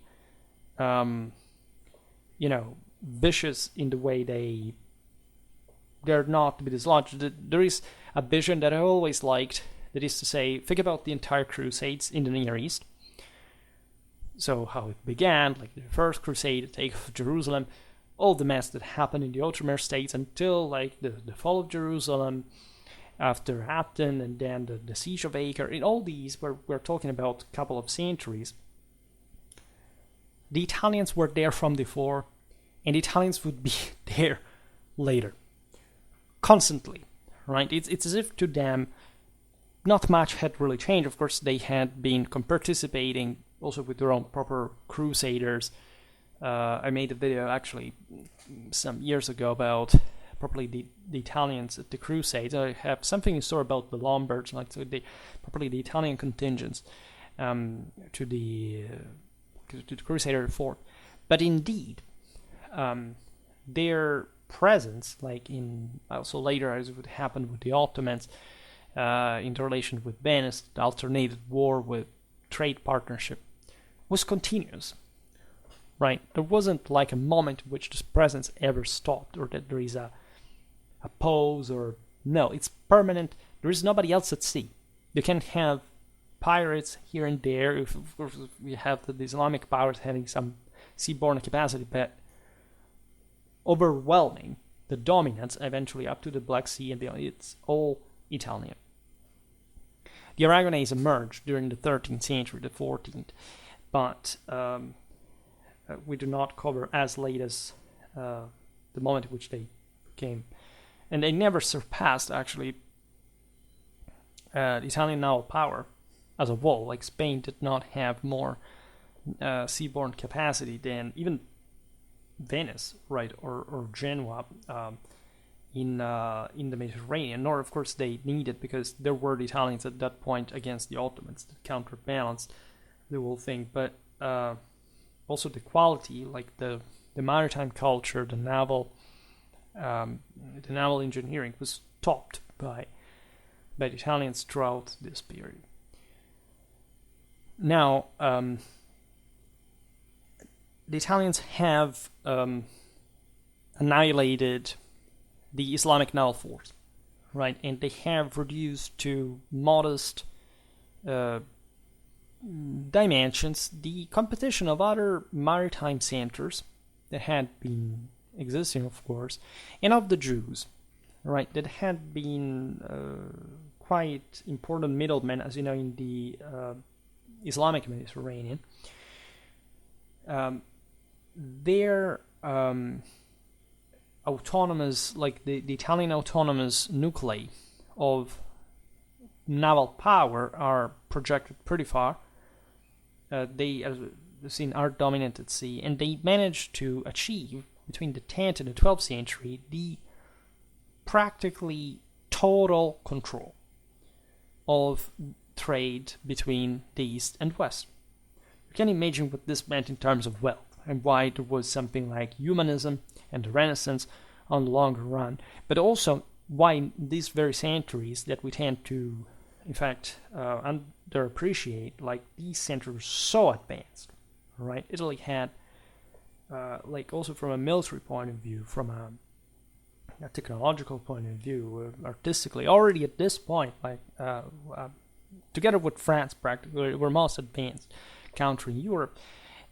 vicious in the way they're not to be dislodged. There is a vision that I always liked, that is to say, think about the entire Crusades in the Near East. So how it began, like the first Crusade, the take of Jerusalem, all the mess that happened in the Ottoman states until like the fall of Jerusalem, after Aten, and then the siege of Acre. In all these, we're talking about a couple of centuries. The Italians were there from before, and the Italians would be there later. Constantly, right? It's as if to them, not much had really changed. Of course, they had been participating also with their own proper crusaders. I made a video actually some years ago about probably the Italians at the Crusades. I have something in store about the Lombards, like so probably the Italian contingents to the Crusader fort. But indeed, their presence, like in also later as it would happen with the Ottomans, in relation with Venice, the alternated war with trade partnership, was continuous. Right? There wasn't like a moment in which this presence ever stopped, or that there is a pause, or no, it's permanent. There is nobody else at sea. You can have pirates here and there. Of course, we have the Islamic powers having some seaborne capacity, but overwhelming, the dominance eventually up to the Black Sea and beyond, it's all Italian. The Aragonese emerged during the 13th century, the 14th, but we do not cover as late as the moment in which they came. And they never surpassed, actually, the Italian naval power as a whole. Like Spain did not have more seaborne capacity than even Venice, right, or Genoa in the Mediterranean. Nor, of course, they needed, because there were the Italians at that point against the Ottomans that counterbalanced the whole thing. But also the quality, like the maritime culture, the naval engineering was topped by the Italians throughout this period. Now, the Italians have annihilated the Islamic naval force, right? And they have reduced to modest dimensions the competition of other maritime centers that had been existing, of course, and of the Jews, right? That had been quite important middlemen, as you know, in the Islamic Mediterranean. Their autonomous, like the Italian autonomous nuclei of naval power are projected pretty far. They, as we've seen, are dominant at sea, and they managed to achieve, between the 10th and the 12th century, the practically total control of trade between the East and West. You can imagine what this meant in terms of wealth, and why there was something like humanism and the Renaissance on the longer run, but also why in these very centuries that we tend to, in fact, underappreciate, like these centers were so advanced, right? Italy had, like also from a military point of view, from a technological point of view, artistically, already at this point, like together with France, practically, were most advanced country in Europe.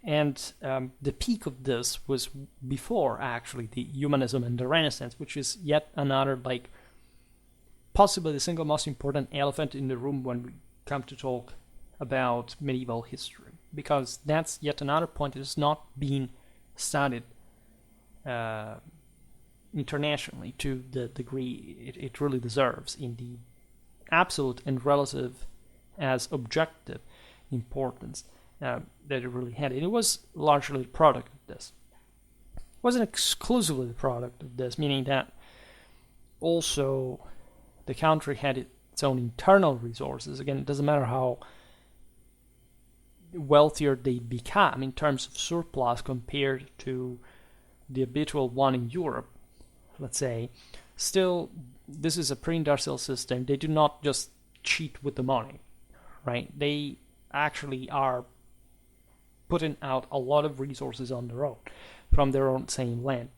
And the peak of this was before, actually, the humanism and the Renaissance, which is yet another, like, possibly the single most important elephant in the room when we come to talk about medieval history, because that's yet another point that is not being studied internationally to the degree it really deserves, in the absolute and relative as objective importance that it really had. And it was largely the product of this. It wasn't exclusively the product of this, meaning that also the country had its own internal resources. Again, it doesn't matter how wealthier they become in terms of surplus compared to the habitual one in Europe, let's say. Still, this is a pre-industrial system. They do not just cheat with the money, right? They actually are putting out a lot of resources on their own from their own same land.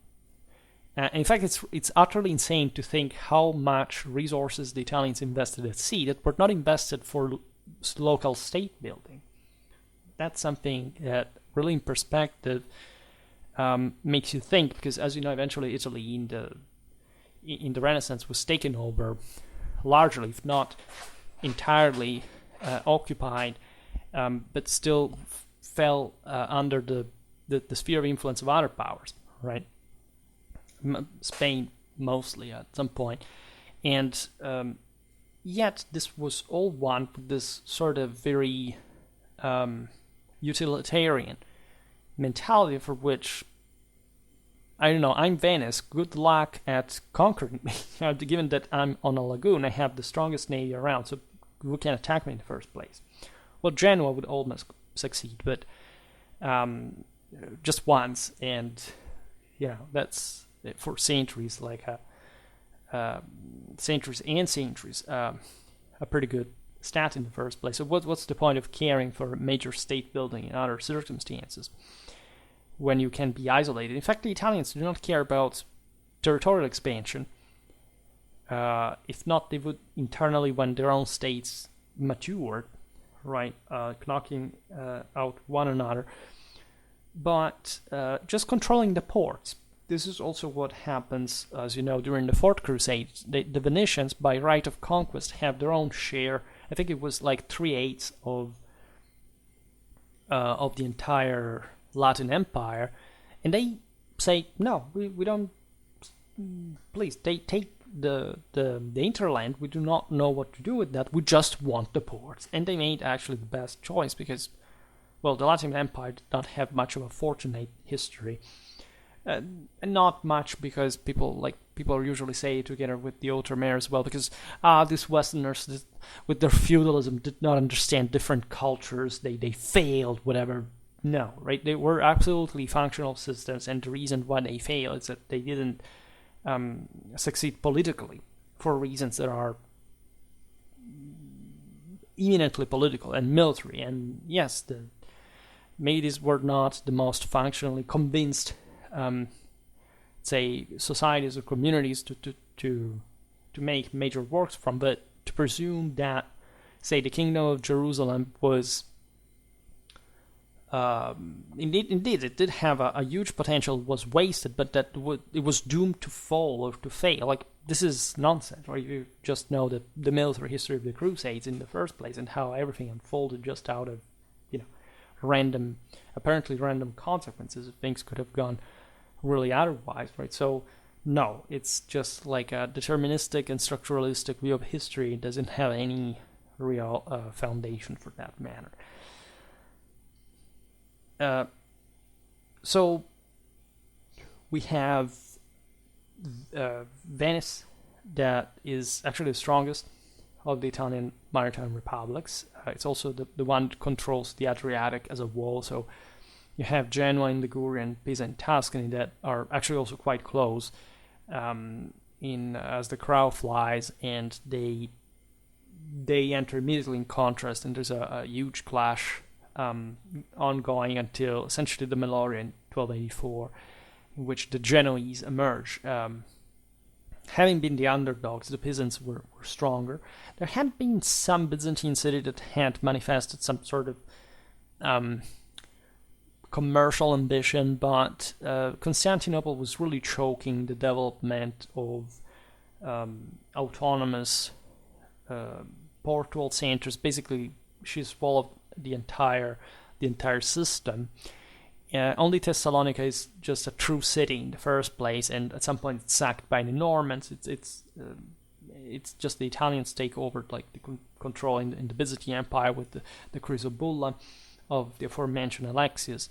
In fact, it's utterly insane to think how much resources the Italians invested at sea that were not invested for local state building. That's something that really, in perspective, makes you think, because as you know, eventually Italy in the Renaissance was taken over largely, if not entirely, occupied, but still fell under the sphere of influence of other powers, right? Spain mostly at some point, and yet this was all one with this sort of very utilitarian mentality, for which, I don't know, I'm Venice, good luck at conquering me. Given that I'm on a lagoon, I have the strongest navy around, so who can attack me in the first place? Well, Genoa would almost succeed, but just once, and that's for centuries, like centuries and centuries, a pretty good stat in the first place. So what's the point of caring for major state building in other circumstances when you can be isolated? In fact, the Italians do not care about territorial expansion. If not, they would internally, when their own states matured, right, knocking out one another. But just controlling the ports. This is also what happens, as you know, during the Fourth Crusade. The Venetians, by right of conquest, have their own share. I think it was like 3/8 of the entire Latin Empire, and they say no, we don't. Please, they take the hinterland. We do not know what to do with that. We just want the ports, and they made actually the best choice because, well, the Latin Empire did not have much of a fortunate history. And not much because people usually say together with the Outremer as well, because these Westerners with their feudalism did not understand different cultures, they failed, whatever. No, right? They were absolutely functional systems, and the reason why they failed is that they didn't succeed politically for reasons that are eminently political and military. And yes, maybe these were not the most functionally convinced say societies or communities to make major works from, but to presume that, say, the Kingdom of Jerusalem was indeed it did have a huge potential, was wasted, but that it was doomed to fall or to fail. Like, this is nonsense, right? You just know that the military history of the Crusades in the first place and how everything unfolded just out of apparently random consequences. Things could have gone really otherwise, right? So no, it's just like a deterministic and structuralistic view of history. It doesn't have any real foundation for that matter. So we have Venice, that is actually the strongest of the Italian maritime republics. It's also the one that controls the Adriatic as a whole. So you have Genoa and Liguria and Pisa and Tuscany that are actually also quite close as the crow flies, and they enter immediately in contrast, and there's a huge clash ongoing until essentially the Meloria in 1284, in which the Genoese emerge. Having been the underdogs, the Pisans were stronger. There had been some Byzantine city that had manifested some sort of commercial ambition, but Constantinople was really choking the development of autonomous portual centers. Basically, she swallowed the entire system. Only Thessalonica is just a true city in the first place, and at some point it's sacked by the Normans. It's just the Italians take over like the control in the Byzantine Empire with the Chrysobulla of the aforementioned Alexius.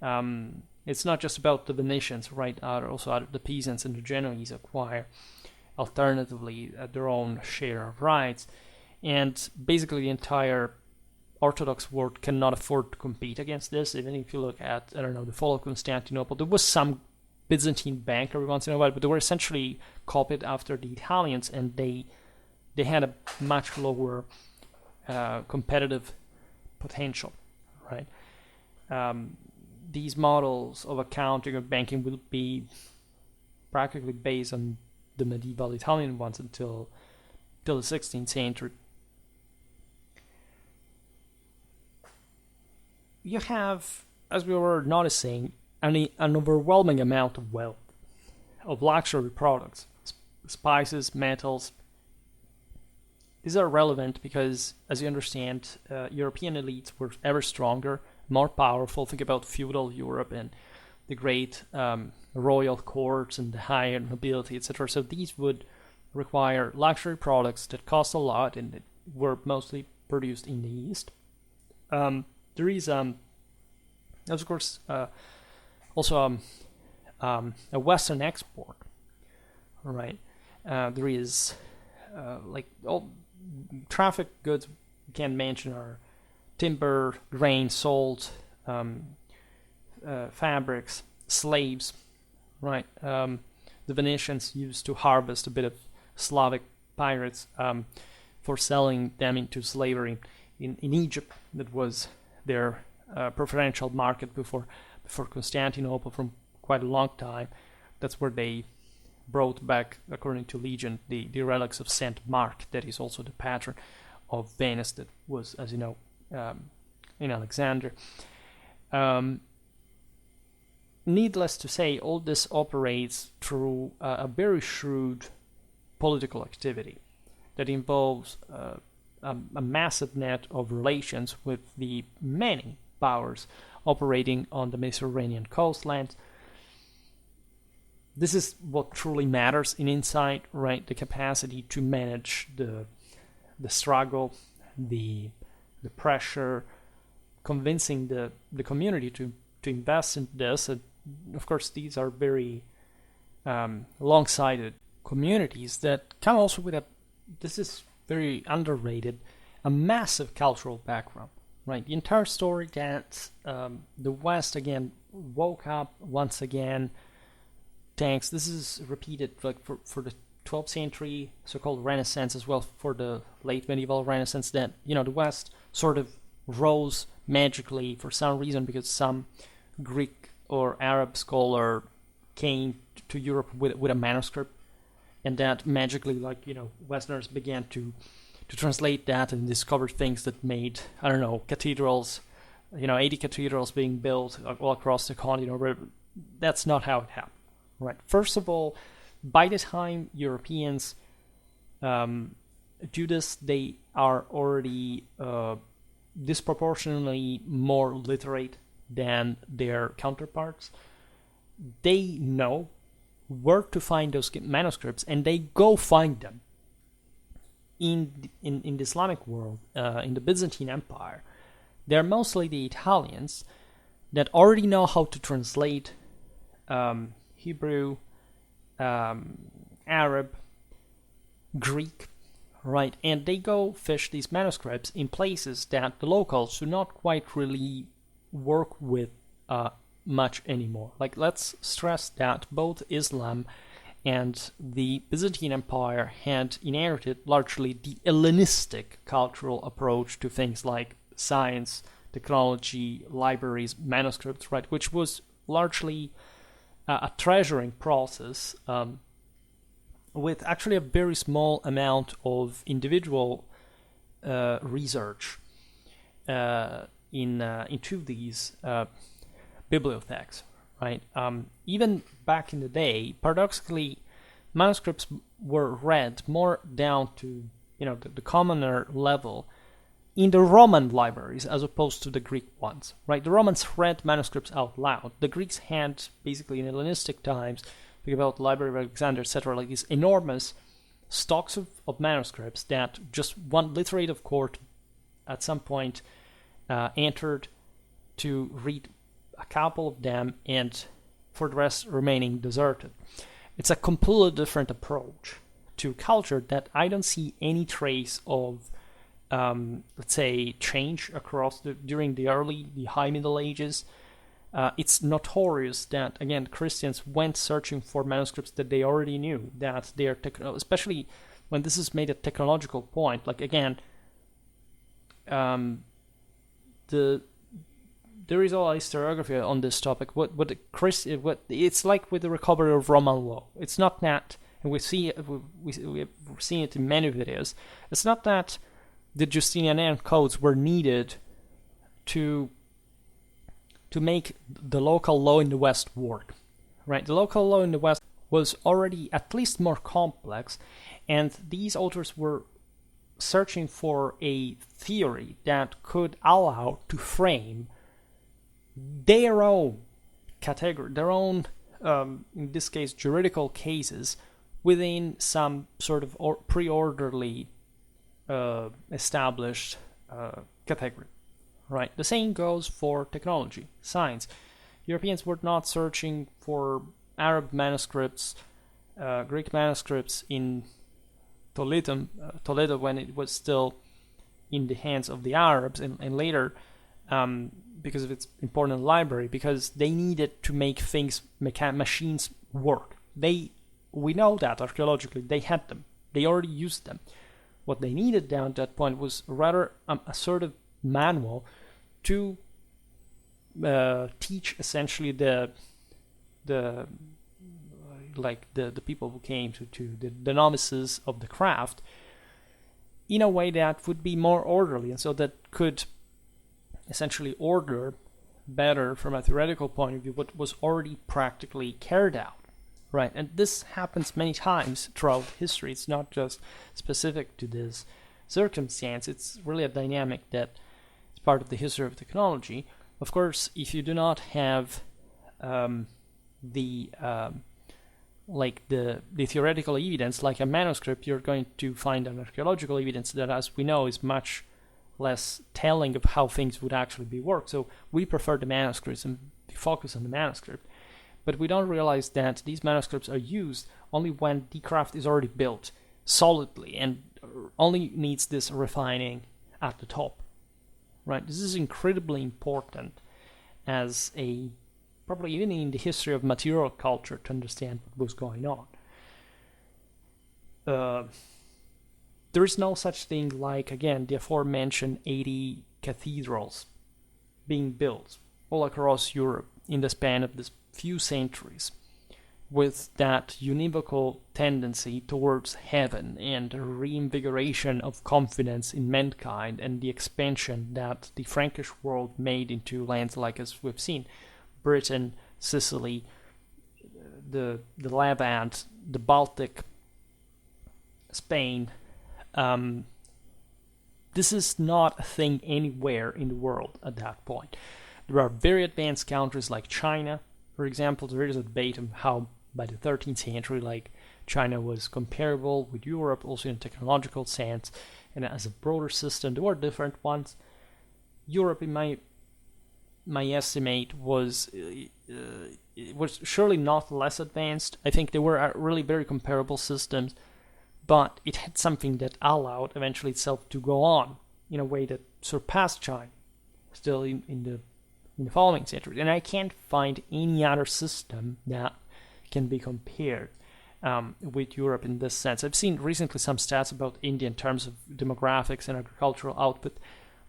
It's not just about the Venetians, right? Also the Pisans and the Genoese acquire. alternatively their own share of rights. And basically the entire Orthodox world cannot afford to compete against this. Even if you look at, I don't know, the fall of Constantinople, there was some Byzantine bank every once in a while, but they were essentially copied after the Italians, and they had a much lower competitive potential, right? These models of accounting and banking will be practically based on the medieval Italian ones until the 16th century. You have, as we were noticing, an overwhelming amount of wealth, of luxury products, spices, metals. These are relevant because, as you understand, European elites were ever stronger, more powerful. Think about feudal Europe and the great royal courts and the higher nobility, etc. So these would require luxury products that cost a lot and that were mostly produced in the East. There is, of course, also a Western export, right? There is like all traffic goods we can mention are timber, grain, salt, fabrics, slaves, right? The Venetians used to harvest a bit of Slavic pirates for selling them into slavery in Egypt. That was their preferential market before Constantinople from quite a long time. That's where they brought back, according to legend, the relics of Saint Mark, that is also the patron of Venice, that was, as you know, in Alexander. Needless to say, all this operates through a very shrewd political activity that involves a massive net of relations with the many powers operating on the Mediterranean coastlands. This is what truly matters in insight, right? The capacity to manage the struggle, the pressure, convincing the community to invest in this. And of course, these are very long-sighted communities that come also with this is very underrated, a massive cultural background, right? The entire story that the West again woke up once again, thanks, this is repeated like for the 12th century so-called Renaissance, as well for the late medieval Renaissance, that, you know, the West sort of rose magically for some reason because some Greek or Arab scholar came to Europe with a manuscript, and that magically, like, you know, Westerners began to translate that and discover things that made, I don't know, cathedrals, you know, 80 cathedrals being built all across the continent. That's not how it happened, right? First of all, by the time Europeans do this, they are already disproportionately more literate than their counterparts. They know where to find those manuscripts, and they go find them in the Islamic world, in the Byzantine Empire. They're mostly the Italians that already know how to translate Hebrew, Arab, Greek, right? And they go fish these manuscripts in places that the locals do not quite really work with much anymore. Like, let's stress that both Islam and the Byzantine Empire had inherited largely the Hellenistic cultural approach to things like science, technology, libraries, manuscripts, right? Which was largely a treasuring process with actually a very small amount of individual research into these bibliotheques, right? Even back in the day, paradoxically, manuscripts were read more down to, you know, the commoner level in the Roman libraries as opposed to the Greek ones, right? The Romans read manuscripts out loud. The Greeks had, basically in Hellenistic times, think about the Library of Alexander, etc., like these enormous stocks of manuscripts that just one literate of court at some point entered to read a couple of them, and for the rest remaining deserted. It's a completely different approach to culture that I don't see any trace of, let's say, change across during the High Middle Ages. It's notorious that, again, Christians went searching for manuscripts that they already knew, that they are, especially when this is made a technological point. Like, again, there is all historiography on this topic. It's like with the recovery of Roman law. It's not that, and we've seen it in many videos. It's not that the Justinian codes were needed to make the local law in the West work, right? The local law in the West was already at least more complex, and these authors were searching for a theory that could allow to frame their own category, their own, in this case, juridical cases within some sort of pre-orderly established category, right? The same goes for technology, science. Europeans were not searching for Arab manuscripts, Greek manuscripts in Toledo when it was still in the hands of the Arabs, and later, because of its important library, because they needed to make machines work. We know that archaeologically they had them. They already used them. What they needed down at that point was rather a sort of manual to teach essentially the people who came to the novices of the craft in a way that would be more orderly, and so that could essentially order better from a theoretical point of view what was already practically carried out, right? And this happens many times throughout history. It's not just specific to this circumstance. It's really a dynamic that is part of the history of technology. Of course, if you do not have the theoretical evidence, like a manuscript, you're going to find an archaeological evidence that, as we know, is much less telling of how things would actually be worked. So we prefer the manuscripts and focus on the manuscript. But we don't realize that these manuscripts are used only when the craft is already built solidly and only needs this refining at the top, right? This is incredibly important as probably even in the history of material culture to understand what was going on. There is no such thing like, again, the aforementioned 80 cathedrals being built all across Europe in the span of this few centuries, with that univocal tendency towards heaven and a reinvigoration of confidence in mankind and the expansion that the Frankish world made into lands like, as we've seen, Britain, Sicily, the Levant, the Baltic, Spain. This is not a thing anywhere in the world at that point. There are very advanced countries like China, for example. There is a debate on how by the 13th century, China was comparable with Europe, also in a technological sense, and as a broader system. There were different ones. Europe, in my estimate, was surely not less advanced. I think they were really very comparable systems, but it had something that allowed eventually itself to go on in a way that surpassed China still in the following centuries. And I can't find any other system that can be compared with Europe in this sense. I've seen recently some stats about India in terms of demographics and agricultural output.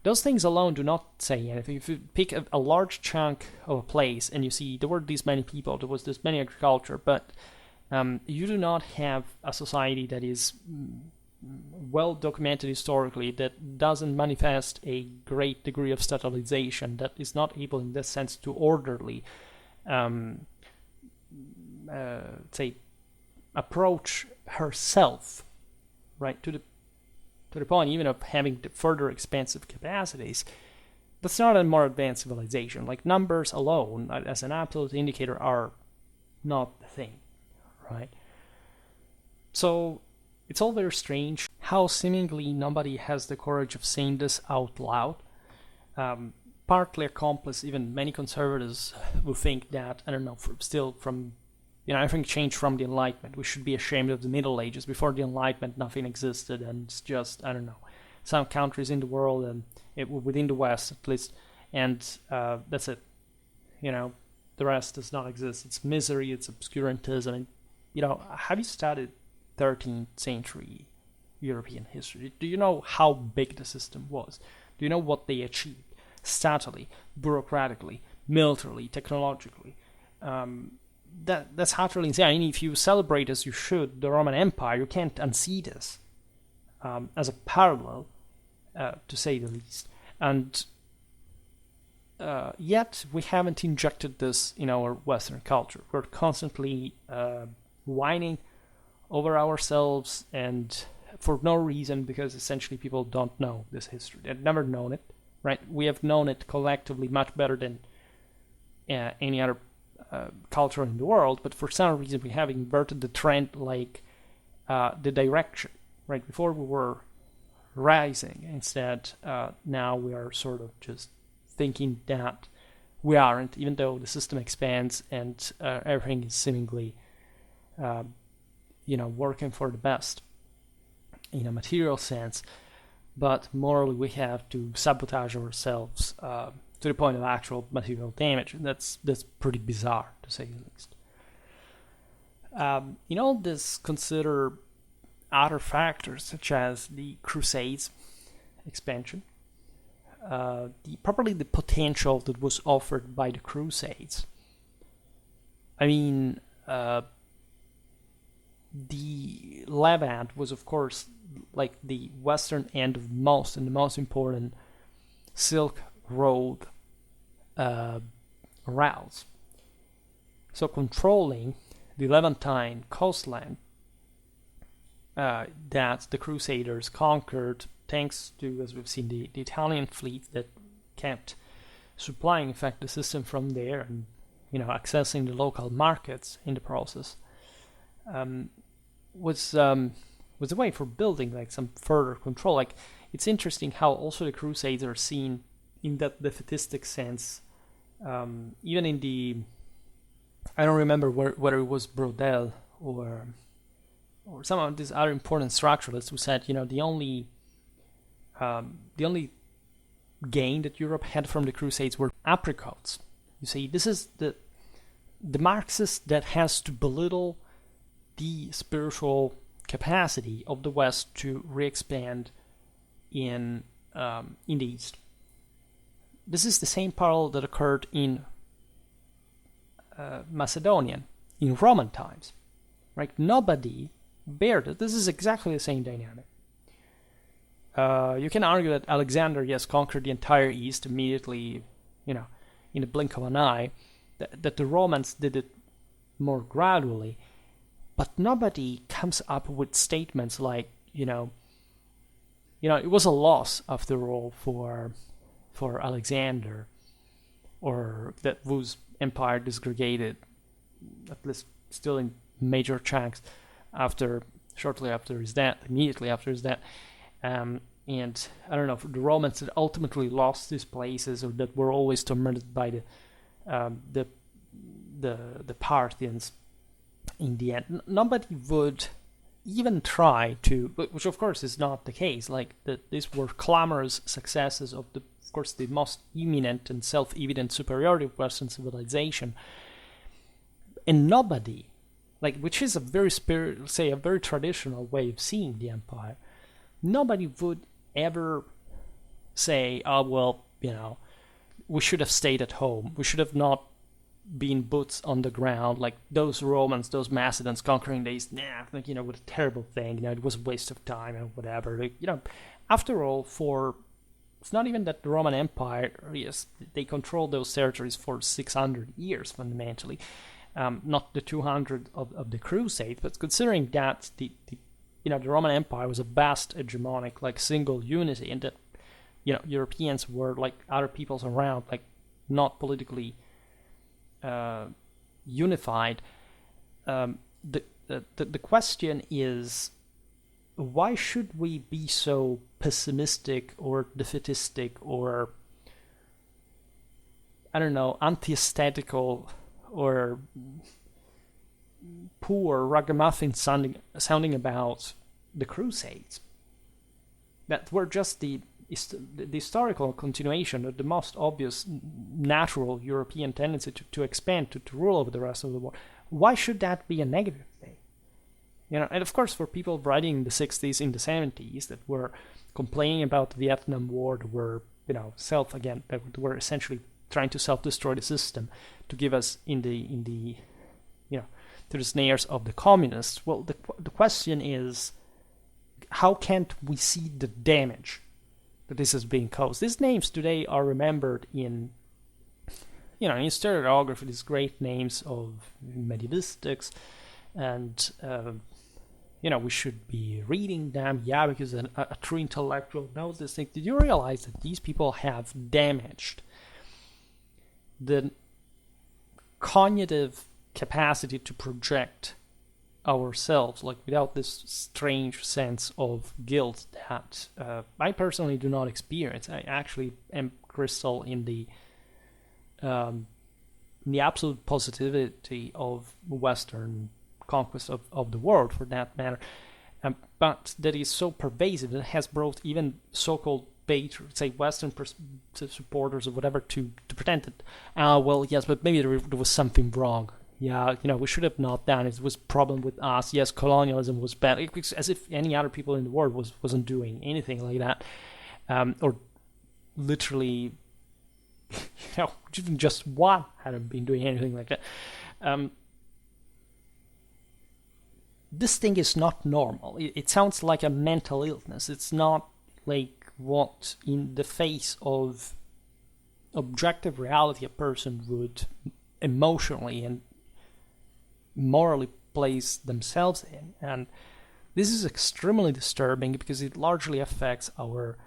Those things alone do not say anything. If you pick a large chunk of a place and you see there were these many people, there was this many agriculture, but you do not have a society that is well documented historically, that doesn't manifest a great degree of statalization, that is not able in this sense to orderly approach herself, right, to the point even of having the further expansive capacities. That's not a more advanced civilization. Like, numbers alone as an absolute indicator are not the thing, right? So it's all very strange how seemingly nobody has the courage of saying this out loud. Partly accomplice even many conservatives who think that, I don't know, still from everything changed from the Enlightenment. We should be ashamed of the Middle Ages. Before the Enlightenment, nothing existed, and it's just, I don't know, some countries in the world, and within the West at least, and that's it. The rest does not exist. It's misery, it's obscurantism. And, have you studied 13th century European history? Do you know how big the system was? Do you know what they achieved? Statally, bureaucratically, militarily, technologically. That's utterly insane. I mean, if you celebrate as you should the Roman Empire, you can't unsee this as a parallel, to say the least. And yet we haven't injected this in our Western culture. We're constantly whining over ourselves, and for no reason, because essentially people don't know this history. They've never known it, right? We have known it collectively much better than any other culture in the world, but for some reason we have inverted the trend, like the direction, right? Before we were rising, instead now we are sort of just thinking that we aren't, even though the system expands and everything is seemingly working for the best in a material sense, but morally we have to sabotage ourselves to the point of actual material damage. And that's pretty bizarre, to say the least. This consider other factors such as the Crusades expansion, probably the potential that was offered by the Crusades. I mean, the Levant was, of course, like the western end of the most important Silk Road routes. So controlling the Levantine coastline that the Crusaders conquered, thanks to, as we've seen, the Italian fleet that kept supplying, in fact, the system from there, and accessing the local markets in the process, was a way for building like some further control. Like, it's interesting how also the Crusades are seen in that defeatistic sense, even in the, I don't remember whether it was Brodel or some of these other important structuralists who said, the only gain that Europe had from the Crusades were apricots. You see, this is the Marxist that has to belittle the spiritual capacity of the West to re-expand in the East. This is the same parallel that occurred in Macedonian, in Roman times, right? Nobody bared it. This is exactly the same dynamic. You can argue that Alexander, yes, conquered the entire East immediately, in the blink of an eye, that the Romans did it more gradually, but nobody comes up with statements like, it was a loss after all for Alexander, or that whose empire disgregated, at least still in major chunks, shortly after his death, immediately after his death. And I don't know, for the Romans that ultimately lost these places, or that were always tormented by the Parthians in the end. Nobody would even try to, which of course is not the case, like these were clamorous successes of the most imminent and self-evident superiority of Western civilization. And nobody, which is a very a very traditional way of seeing the empire, nobody would ever say, oh, well, we should have stayed at home. We should have not been boots on the ground like those Romans, those Macedons conquering the East. What a terrible thing. It was a waste of time and whatever. After all, it's not even that the Roman Empire, yes, they controlled those territories for 600 years fundamentally, not the 200 of the Crusade, but considering that the Roman Empire was a vast hegemonic, single unity, and that, Europeans were like other peoples around, not politically unified. The question is, why should we be so pessimistic or defeatistic or, I don't know, anti-aesthetical or poor ragamuffin sounding about the Crusades that were just the historical continuation of the most obvious natural European tendency to expand, to rule over the rest of the world. Why should that be a negative thing? And of course, for people writing in the 60s, in the 70s, that were complaining about the Vietnam War, that were, that were essentially trying to self-destroy the system to give us to the snares of the communists. Well, the question is, how can't we see the damage that this is being caused? These names today are remembered in historiography, these great names of medievalistics, and we should be reading them, because a true intellectual knows this thing. Did you realize that these people have damaged the cognitive capacity to project ourselves, without this strange sense of guilt that I personally do not experience? I actually am crystal in the absolute positivity of Western conquest of the world, for that matter, but that is so pervasive that it has brought even so-called patriots, say Western supporters or whatever, to pretend that, yes, but maybe there was something wrong. We should have not done it. It was a problem with us. Yes, colonialism was bad. It's as if any other people in the world wasn't doing anything like that, or literally, just one hadn't been doing anything like that. This thing is not normal. It sounds like a mental illness. It's not like what, in the face of objective reality, a person would emotionally and morally place themselves in. And this is extremely disturbing because it largely affects our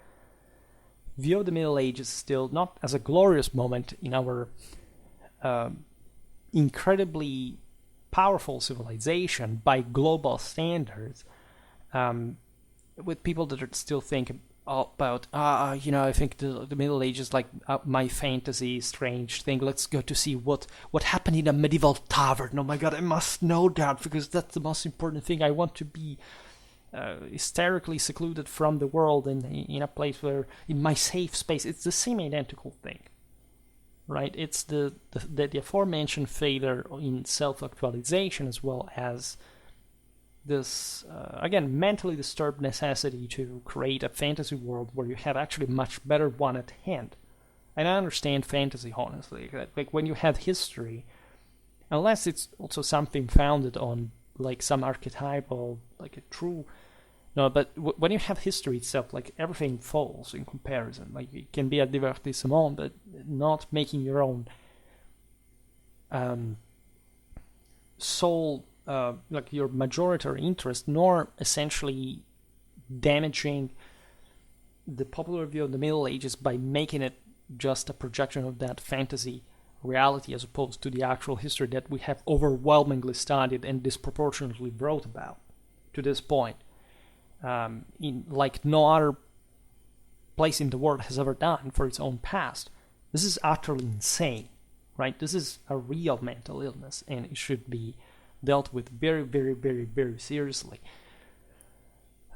view of the Middle Ages, still not as a glorious moment in our incredibly powerful civilization by global standards, with people that are still thinking about, I think the Middle Ages, like my fantasy strange thing. Let's go to see what happened in a medieval tavern. Oh my God, I must know that because that's the most important thing. I want to be hysterically secluded from the world and in a place where, in my safe space. It's the same identical thing, right? It's the aforementioned failure in self-actualization, as well as this, again, mentally disturbed necessity to create a fantasy world where you have actually a much better one at hand. And I understand fantasy, honestly. Like, when you have history, unless it's also something founded on, some archetypal, a true... No, but when you have history itself, everything falls in comparison. It can be a divertissement, but not making your own sole, your majority interest, nor essentially damaging the popular view of the Middle Ages by making it just a projection of that fantasy reality as opposed to the actual history that we have overwhelmingly studied and disproportionately wrote about to this point, in no other place in the world has ever done for its own past. This is utterly insane, right? This is a real mental illness, and it should be dealt with very, very, very, very seriously.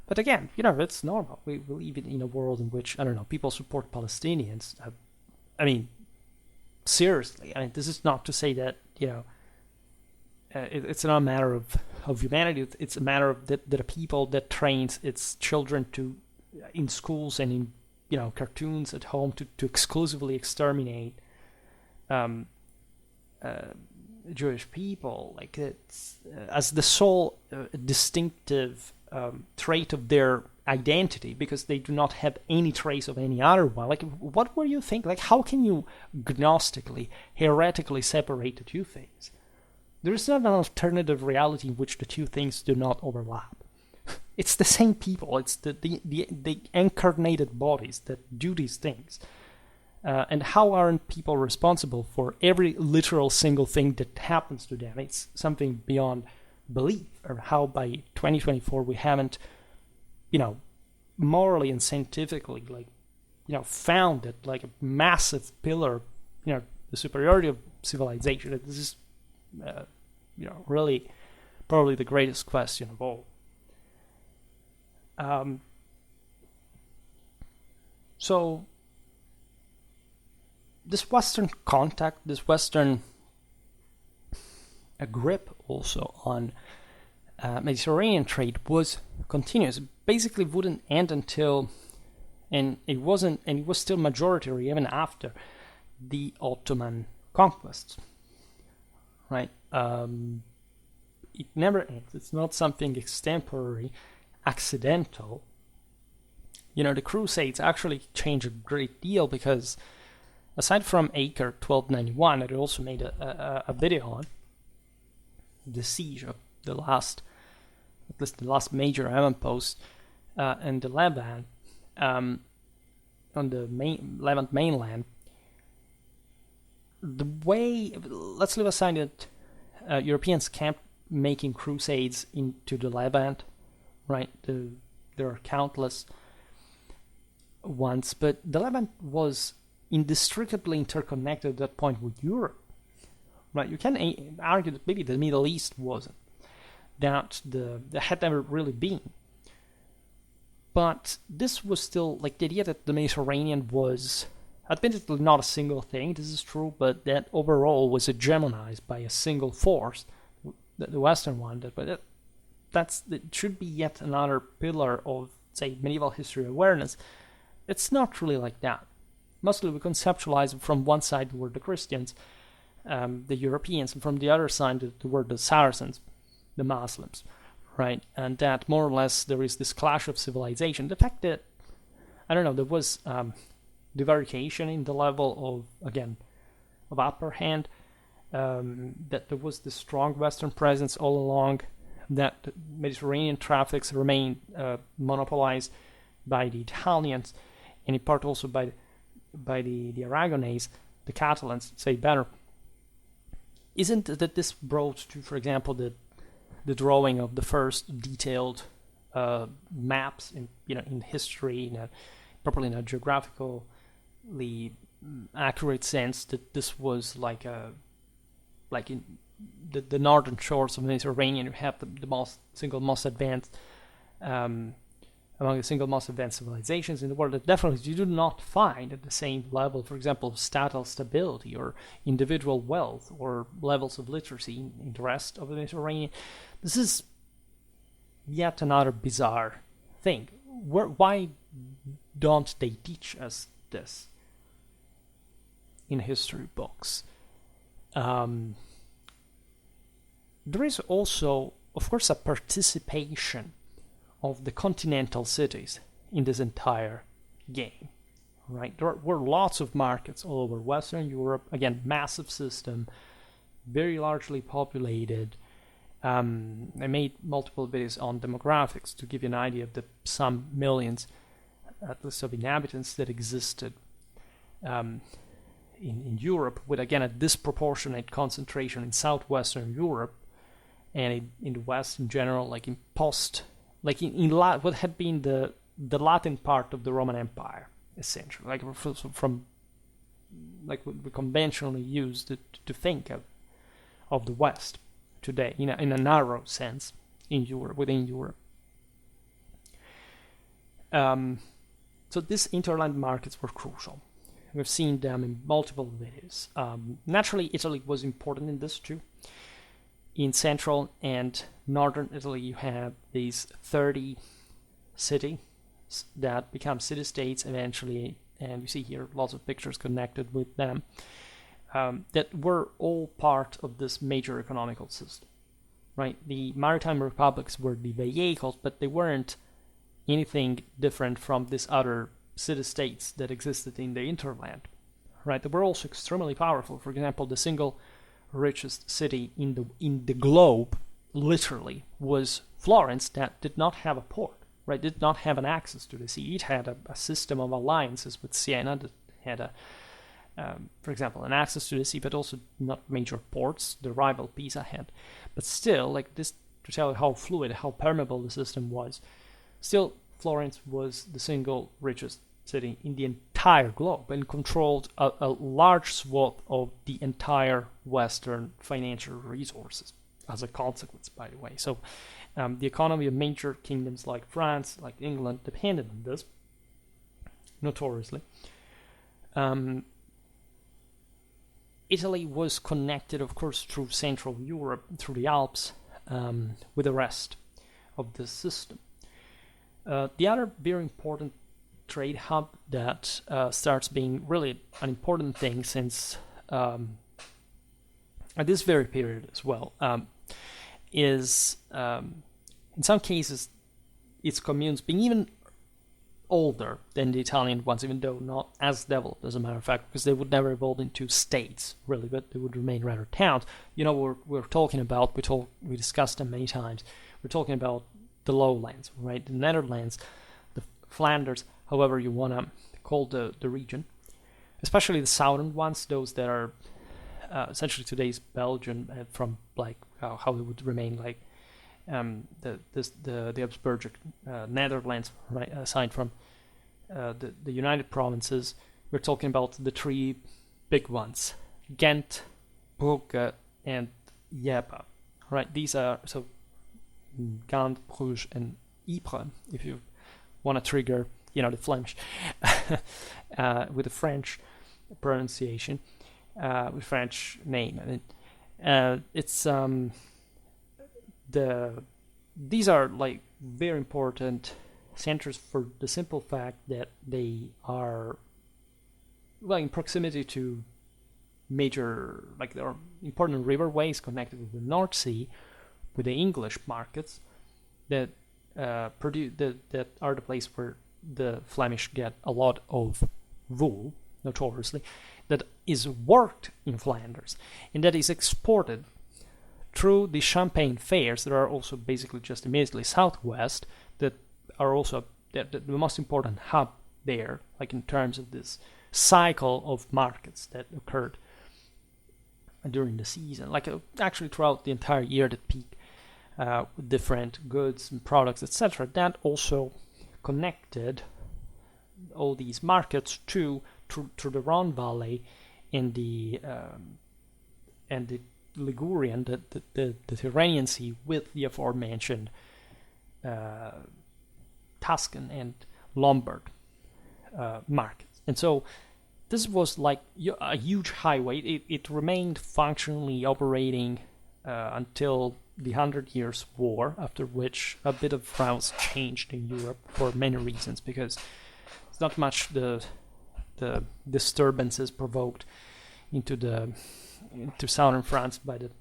But again, it's normal. We live in a world in which, people support Palestinians. Seriously. This is not to say that, it's not a matter of humanity. It's a matter of that a people that trains its children to, in schools and in, cartoons at home, to exclusively exterminate Jewish people, it's as the sole distinctive trait of their identity, because they do not have any trace of any other one. What were you thinking? How can you gnostically, heretically separate the two things? There is not an alternative reality in which the two things do not overlap. It's the same people. It's the incarnated bodies that do these things. And how aren't people responsible for every literal single thing that happens to them? It's something beyond belief. Or how by 2024 we haven't, morally and scientifically, found it like a massive pillar, the superiority of civilization. This is, really probably the greatest question of all. So this Western contact, this Western grip also on Mediterranean trade was continuous. It basically wouldn't end until, and it was still majority even after the Ottoman conquests, right? It never ends. It's not something extemporary, accidental. The Crusades actually changed a great deal, because aside from Acre 1291, that I also made a video on, the siege of the last major avampost in the Levant, on the Levant mainland, the way, let's leave aside that Europeans kept making crusades into the Levant, right? There are countless ones, but the Levant was inextricably interconnected at that point with Europe, right? You can argue that maybe the Middle East wasn't, that there had never really been. But this was still, like, the idea that the Mediterranean was, admittedly not a single thing, this is true, but that overall was hegemonized by a single force, the Western one. But that should be yet another pillar of, say, medieval history awareness. It's not really like that. Mostly we conceptualize from one side were the Christians, the Europeans, and from the other side were the Saracens, the Muslims, right? And that more or less there is this clash of civilization. The fact that, I don't know, there was divarication in the level of upper hand, that there was this strong Western presence all along, that Mediterranean traffics remained monopolized by the Italians, and in part also by the Aragonese, the Catalans, say better. Isn't that this brought to, for example, the drawing of the first detailed maps in history, properly in a geographically accurate sense, that this was like in the northern shores of the Mediterranean, you have the single most advanced among the single most advanced civilizations in the world, that definitely you do not find at the same level, for example, of statal stability or individual wealth or levels of literacy in the rest of the Mediterranean. This is yet another bizarre thing. Why don't they teach us this in history books? There is also, of course, a participation of the continental cities in this entire game, right? There were lots of markets all over Western Europe. Again, massive system, very largely populated. I made multiple videos on demographics to give you an idea of the some millions, at least, of inhabitants that existed in Europe, with, again, a disproportionate concentration in southwestern Europe and in the West in general, like in what had been the Latin part of the Roman Empire, essentially, like from like what we conventionally use to think of the West today, in a narrow sense, within Europe. So these interland markets were crucial. We've seen them in multiple videos. Naturally, Italy was important in this too. In central and northern Italy, you have these 30 cities that become city-states eventually, and you see here lots of pictures connected with them, that were all part of this major economical system, right? The maritime republics were the vehicles, but they weren't anything different from these other city-states that existed in the interland, right? They were also extremely powerful. For example, the single richest city in the globe, literally, was Florence, that did not have a port, right? Did not have an access to the sea. It had a system of alliances with Siena that had for example, an access to the sea, but also not major ports. The rival Pisa had, but still, like this, to tell you how fluid, how permeable the system was. Still, Florence was the single richest city in the entire globe and controlled a large swath of the entire Western financial resources. as a consequence, by the way. So the economy of major kingdoms like France, like England, depended on this, notoriously. Italy was connected, of course, through Central Europe, through the Alps, with the rest of the system. The other very important trade hub that starts being really an important thing since at this very period as well is in some cases its communes being even older than the Italian ones, even though not as developed, as a matter of fact, because they would never evolve into states, really, but they would remain rather towns. You know, we're talking about, we discussed them many times, we're talking about the lowlands, right? The Netherlands, the Flanders, however you want to call the region, especially the southern ones, those that are essentially today's Belgium, from like how it would remain like the Habsburgic Netherlands, right? Aside from the United Provinces, we're talking about the three big ones: Ghent, Brugge, and Ypres, right? These are so Ghent, Bruges, and Ypres. If you want to trigger, the Flemish with the French pronunciation, with French name, and it's these are like very important centers for the simple fact that they are in proximity to major, like there are important riverways connected with the North Sea, with the English markets that that are the place where the Flemish get a lot of wool, notoriously, that is worked in Flanders and that is exported through the Champagne fairs that are also basically just immediately southwest, that are also the most important hub there, like in terms of this cycle of markets that occurred during the season, like actually throughout the entire year that peak with different goods and products, etc. That also connected all these markets through the Rhone Valley and the Ligurian, the Tyrrhenian Sea, with the aforementioned Tuscan and Lombard markets. And so this was like a huge highway. It remained functionally operating until the 100 Years' War, after which a bit of routes changed in Europe for many reasons, because it's not much the disturbances provoked into southern France by the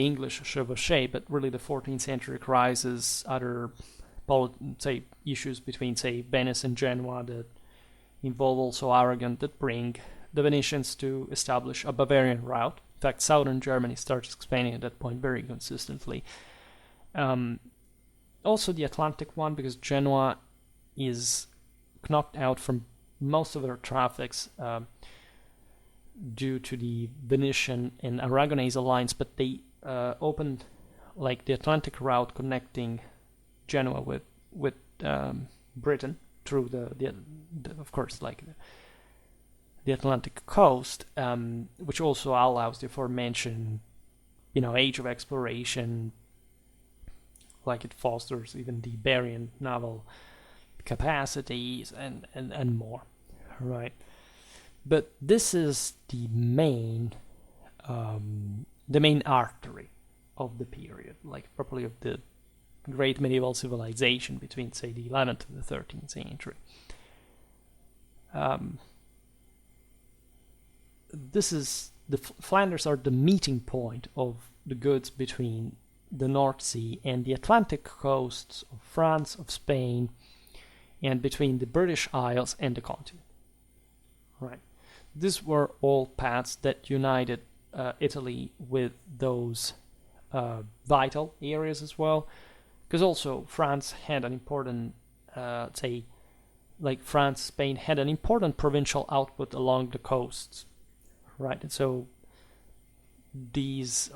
English chevauchés, but really the 14th century crisis, other issues between Venice and Genoa that involve also Aragon, that bring the Venetians to establish a Bavarian route. In fact, southern Germany starts expanding at that point very consistently. Also the Atlantic one, because Genoa is knocked out from most of their traffics due to the Venetian and Aragonese alliance, but they opened like the Atlantic route connecting Genoa with Britain through the of course, like the Atlantic coast, which also allows the aforementioned age of exploration, like it fosters even the Iberian naval capacities and more, right? But this is the main artery of the period, like properly of the great medieval civilization between, say, the 11th and the 13th century. This is the Flanders are the meeting point of the goods between the North Sea and the Atlantic coasts of France, of Spain, and between the British Isles and the continent. Right. These were all paths that united Italy with those vital areas as well, because also France had an important, France, Spain had an important provincial output along the coasts, right? And so these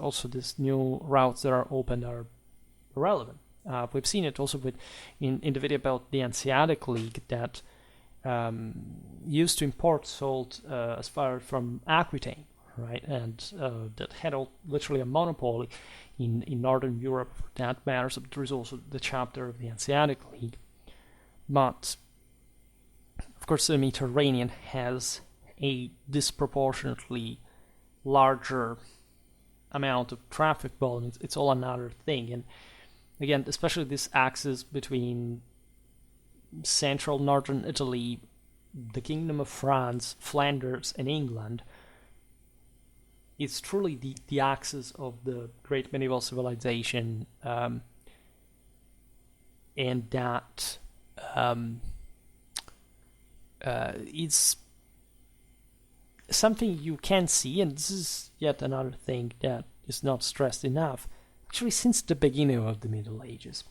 new routes that are opened are relevant. We've seen it also in the video about the Hanseatic League that used to import salt as far from Aquitaine, right? And that had literally a monopoly in Northern Europe for that matter. So there is also the chapter of the Hanseatic League. But, of course, the Mediterranean has a disproportionately larger amount of traffic volume. It's all another thing. And again, especially this axis between central northern Italy, the Kingdom of France, Flanders, and England, is truly the axis of the great medieval civilization, and that is something you can see, and this is yet another thing that is not stressed enough, actually since the beginning of the Middle Ages.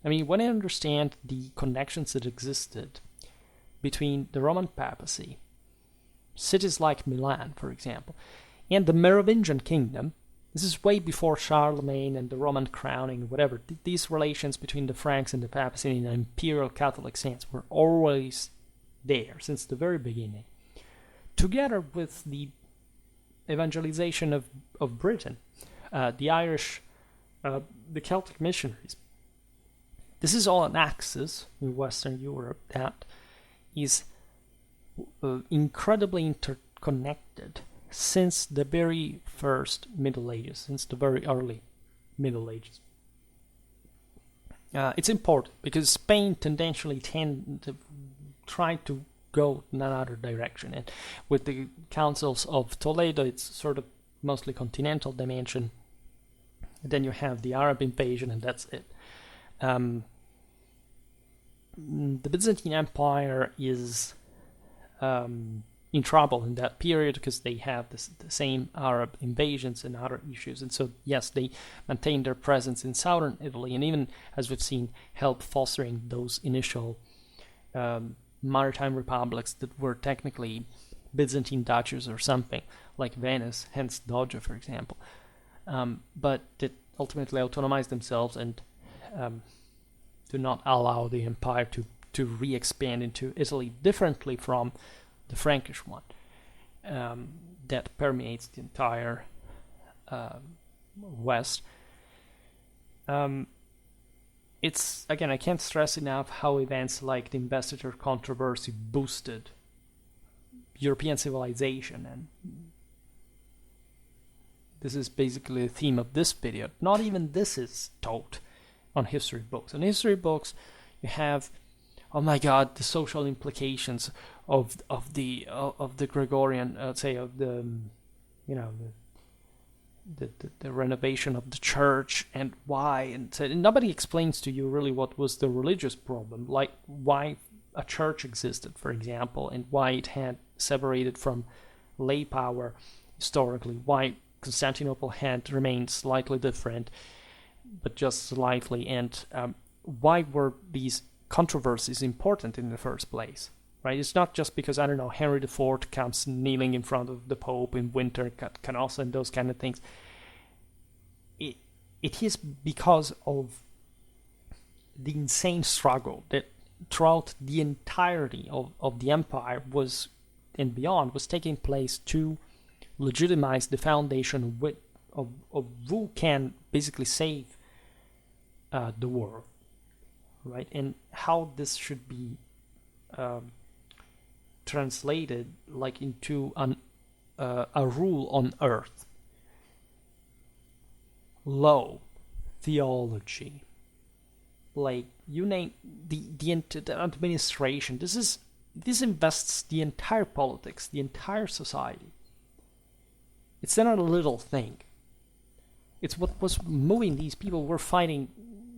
I mean, when I understand the connections that existed between the Roman papacy, cities like Milan, for example, and the Merovingian kingdom, this is way before Charlemagne and the Roman crowning, whatever. These relations between the Franks and the papacy in an imperial Catholic sense were always there since the very beginning. Together with the evangelization of Britain, the Irish, the Celtic missionaries. This is all an axis in Western Europe that is incredibly interconnected since the very first Middle Ages, since the very early Middle Ages. It's important because Spain tendentially tend to try to go in another direction, and with the councils of Toledo, it's sort of mostly continental dimension. Then you have the Arab invasion, and that's it. The Byzantine Empire is in trouble in that period because they have the same Arab invasions and other issues, and so yes, they maintain their presence in southern Italy, and even, as we've seen, help fostering those initial maritime republics that were technically Byzantine duchies or something, like Venice, hence Doge, for example, but that ultimately autonomize themselves and do not allow the empire to re-expand into Italy differently from the Frankish one that permeates the entire West. It's, again, I can't stress enough how events like the investiture controversy boosted European civilization, and this is basically the theme of this video. Not even this is taught on history books. In history books, you have, oh my God, the social implications of the Gregorian, say, of the, you know, the renovation of the church and why, and so nobody explains to you really what was the religious problem, like why a church existed, for example, and why it had separated from lay power historically, why Constantinople had remained slightly different, but just slightly, and why were these controversies important in the first place, right? It's not just because, I don't know, Henry IV comes kneeling in front of the Pope in winter, Canossa, and those kind of things. It is because of the insane struggle that throughout the entirety of the empire was, and beyond, was taking place to legitimize the foundation of who can basically save the world, right? And how this should be translated like into a rule on earth. Law, theology, like you name the administration. This invests the entire politics, the entire society. It's not a little thing. It's what was moving these people. Were fighting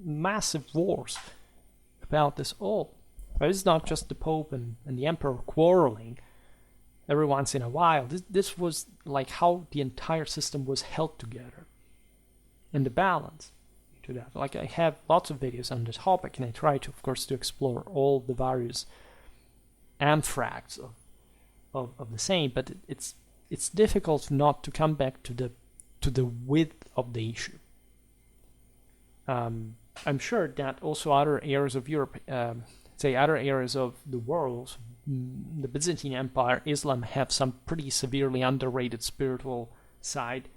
massive wars about this all. But it's not just the Pope and the Emperor quarreling every once in a while. This was like how the entire system was held together. And the balance to that. Like, I have lots of videos on this topic, and I try to, of course, to explore all the various amphracs of the same, but it's difficult not to come back to the width of the issue. I'm sure that also other areas of Europe, say other areas of the world, the Byzantine Empire, Islam have some pretty severely underrated spiritual side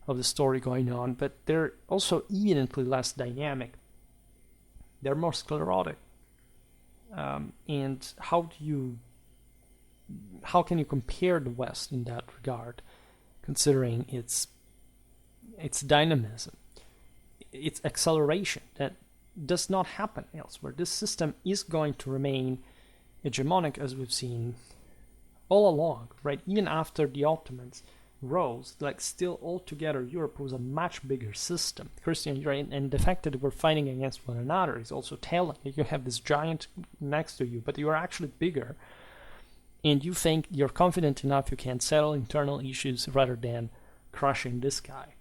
of the story going on, but they're also evidently less dynamic. They're more sclerotic. And how can you compare the West in that regard, considering its dynamism, its acceleration that does not happen elsewhere? This system is going to remain hegemonic, as we've seen all along, right? Even after the Ottomans rose, like still altogether Europe was a much bigger system. Christian, right? And the fact that we're fighting against one another is also telling that you have this giant next to you, but you are actually bigger, and you think you're confident enough you can settle internal issues rather than crushing this guy.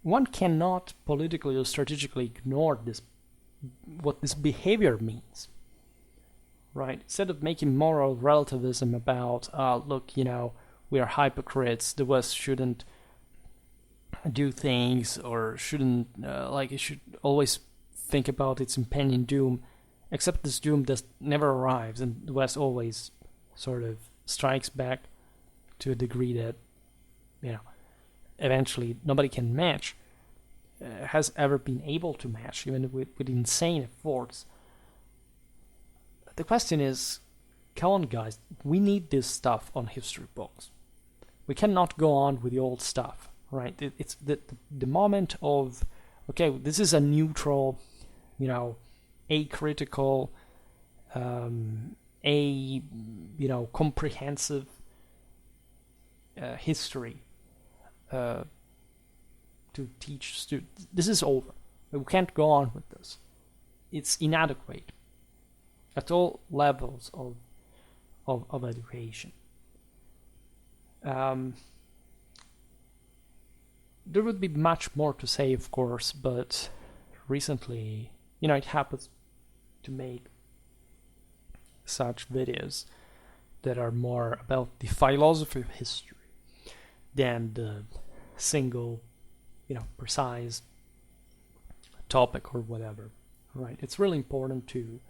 One cannot politically or strategically ignore this, what this behavior means, right? Instead of making moral relativism about, look, we are hypocrites, the West shouldn't do things, or shouldn't, it should always think about its impending doom, except this doom never arrives, and the West always sort of strikes back to a degree that, eventually nobody can match, has ever been able to match, even with insane efforts. The question is, come on guys, we need this stuff on history books. We cannot go on with the old stuff, right? It's the moment of, okay, this is a neutral, acritical, comprehensive history to teach students. This is over. We can't go on with this. It's inadequate at all levels of education. There would be much more to say, of course, but recently, it happens to make such videos that are more about the philosophy of history than the single, precise topic or whatever, right? It's really important to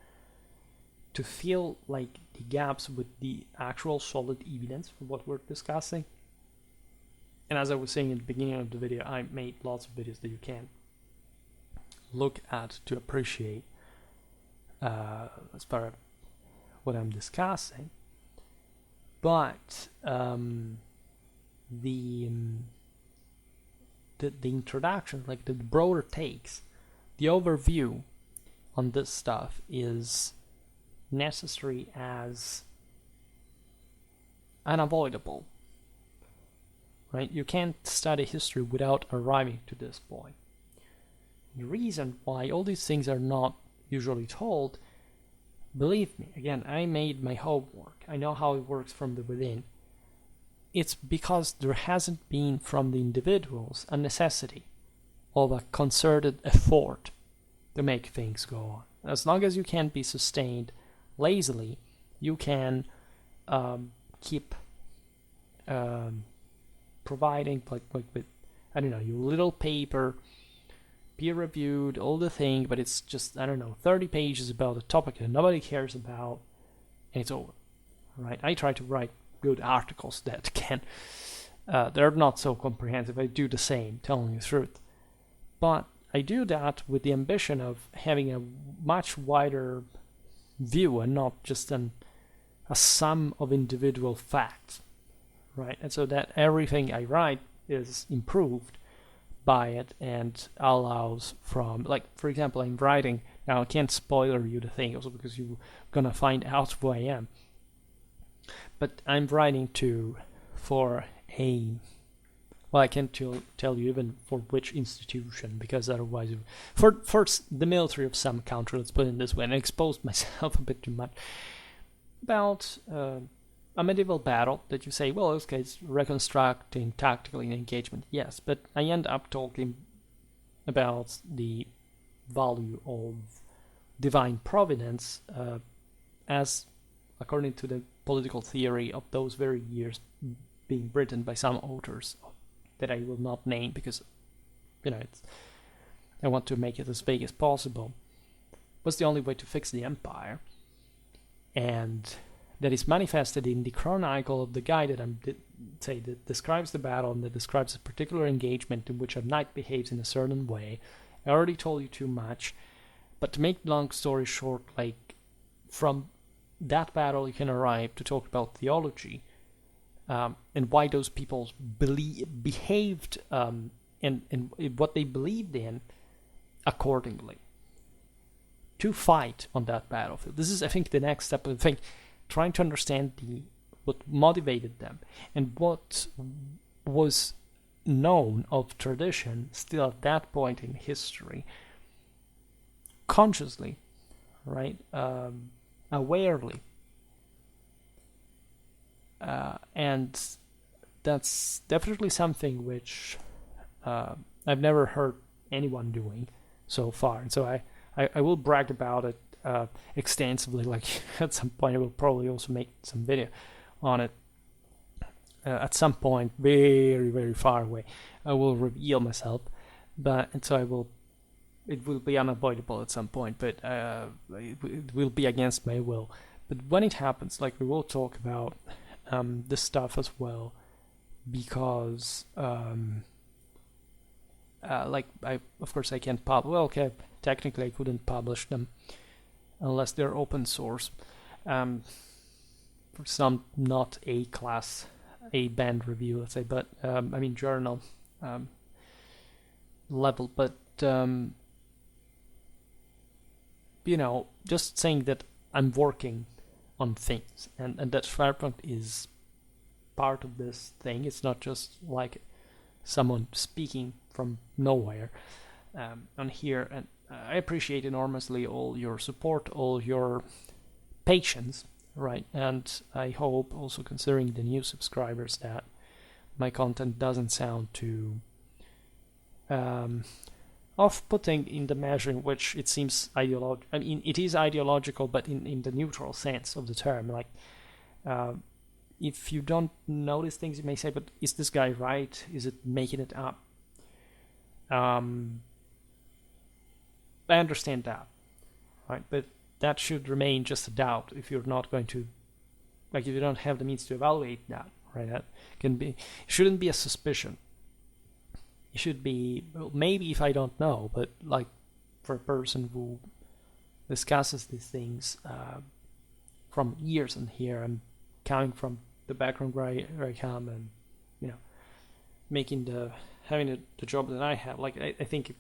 feel like the gaps with the actual solid evidence for what we're discussing. And as I was saying in the beginning of the video, I made lots of videos that you can look at to appreciate as far as what I'm discussing. But the introduction, like the broader takes, the overview on this stuff is necessary as unavoidable, right? You can't study history without arriving to this point. The reason why all these things are not usually told, believe me, again, I made my homework. I know how it works from the within. It's because there hasn't been from the individuals a necessity of a concerted effort to make things go on. As long as you can't be sustained lazily, you can keep providing like with, I don't know, your little paper, peer-reviewed, all the thing, but it's just, 30 pages about a topic that nobody cares about, and it's over, right? I try to write good articles that can, they're not so comprehensive. I do the same, telling the truth. But I do that with the ambition of having a much wider view and not just a sum of individual facts, right? And so that everything I write is improved by it and allows from, like, for example, I'm writing, now I can't spoiler you the thing also because you're gonna find out who I am, but I'm writing for I can't tell you even for which institution, because otherwise, for the military of some country, let's put it this way, and I exposed myself a bit too much, about a medieval battle that you say, well, okay, it's reconstructing tactically an engagement, yes, but I end up talking about the value of divine providence as, according to the political theory of those very years being written by some authors that I will not name because, I want to make it as vague as possible, was the only way to fix the empire. and that is manifested in the chronicle of the guy that describes the battle and that describes a particular engagement in which a knight behaves in a certain way. I already told you too much, but to make the long story short, like, from that battle you can arrive to talk about theology, and why those people behaved and what they believed in accordingly to fight on that battlefield. This is, I think, the next step of the thing, trying to understand what motivated them and what was known of tradition still at that point in history, consciously, right, awarely, and that's definitely something which I've never heard anyone doing so far, and so I will brag about it extensively. Like, at some point I will probably also make some video on it at some point very, very far away. I will reveal myself, and so it will be unavoidable at some point, but it will be against my will. But when it happens, like, we will talk about this stuff as well, because like, of course I can't publish. Well, okay, technically I couldn't publish them unless they're open source. For some not A-class, A-band review, let's say, but I mean journal level. But you know, just saying that I'm working on things, and that Schwerpunkt is part of this thing. It's not just like someone speaking from nowhere on here, and I appreciate enormously all your support, all your patience, right? And I hope also, considering the new subscribers, that my content doesn't sound too off-putting in the measure in which it seems ideological. I mean, it is ideological, but in the neutral sense of the term. Like, if you don't notice things, you may say, but is this guy right? Is it making it up? I understand that, right? But that should remain just a doubt if you're not going to, like, if you don't have the means to evaluate that, right? That shouldn't be a suspicion. It should be, well, maybe if I don't know, but like, for a person who discusses these things from years and here, and coming from the background where I come, and, you know, having the job that I have, like, I think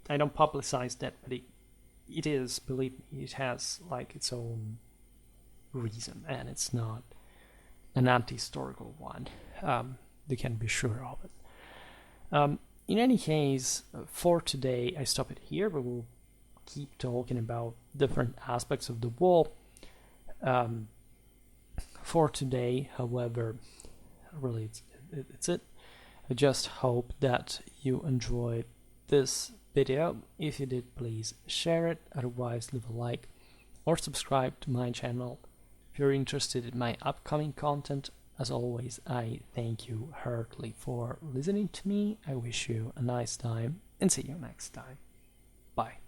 I don't publicize that, but it is, believe me, it has like its own reason, and it's not an anti-historical one. You can be sure of it. In any case, for today, I stop it here, but we'll keep talking about different aspects of the war. For today, however, really, it's it. I just hope that you enjoyed this video. If you did, please share it. Otherwise, leave a like or subscribe to my channel. If you're interested in my upcoming content, as always, I thank you heartily for listening to me. I wish you a nice time, and see you next time. Bye.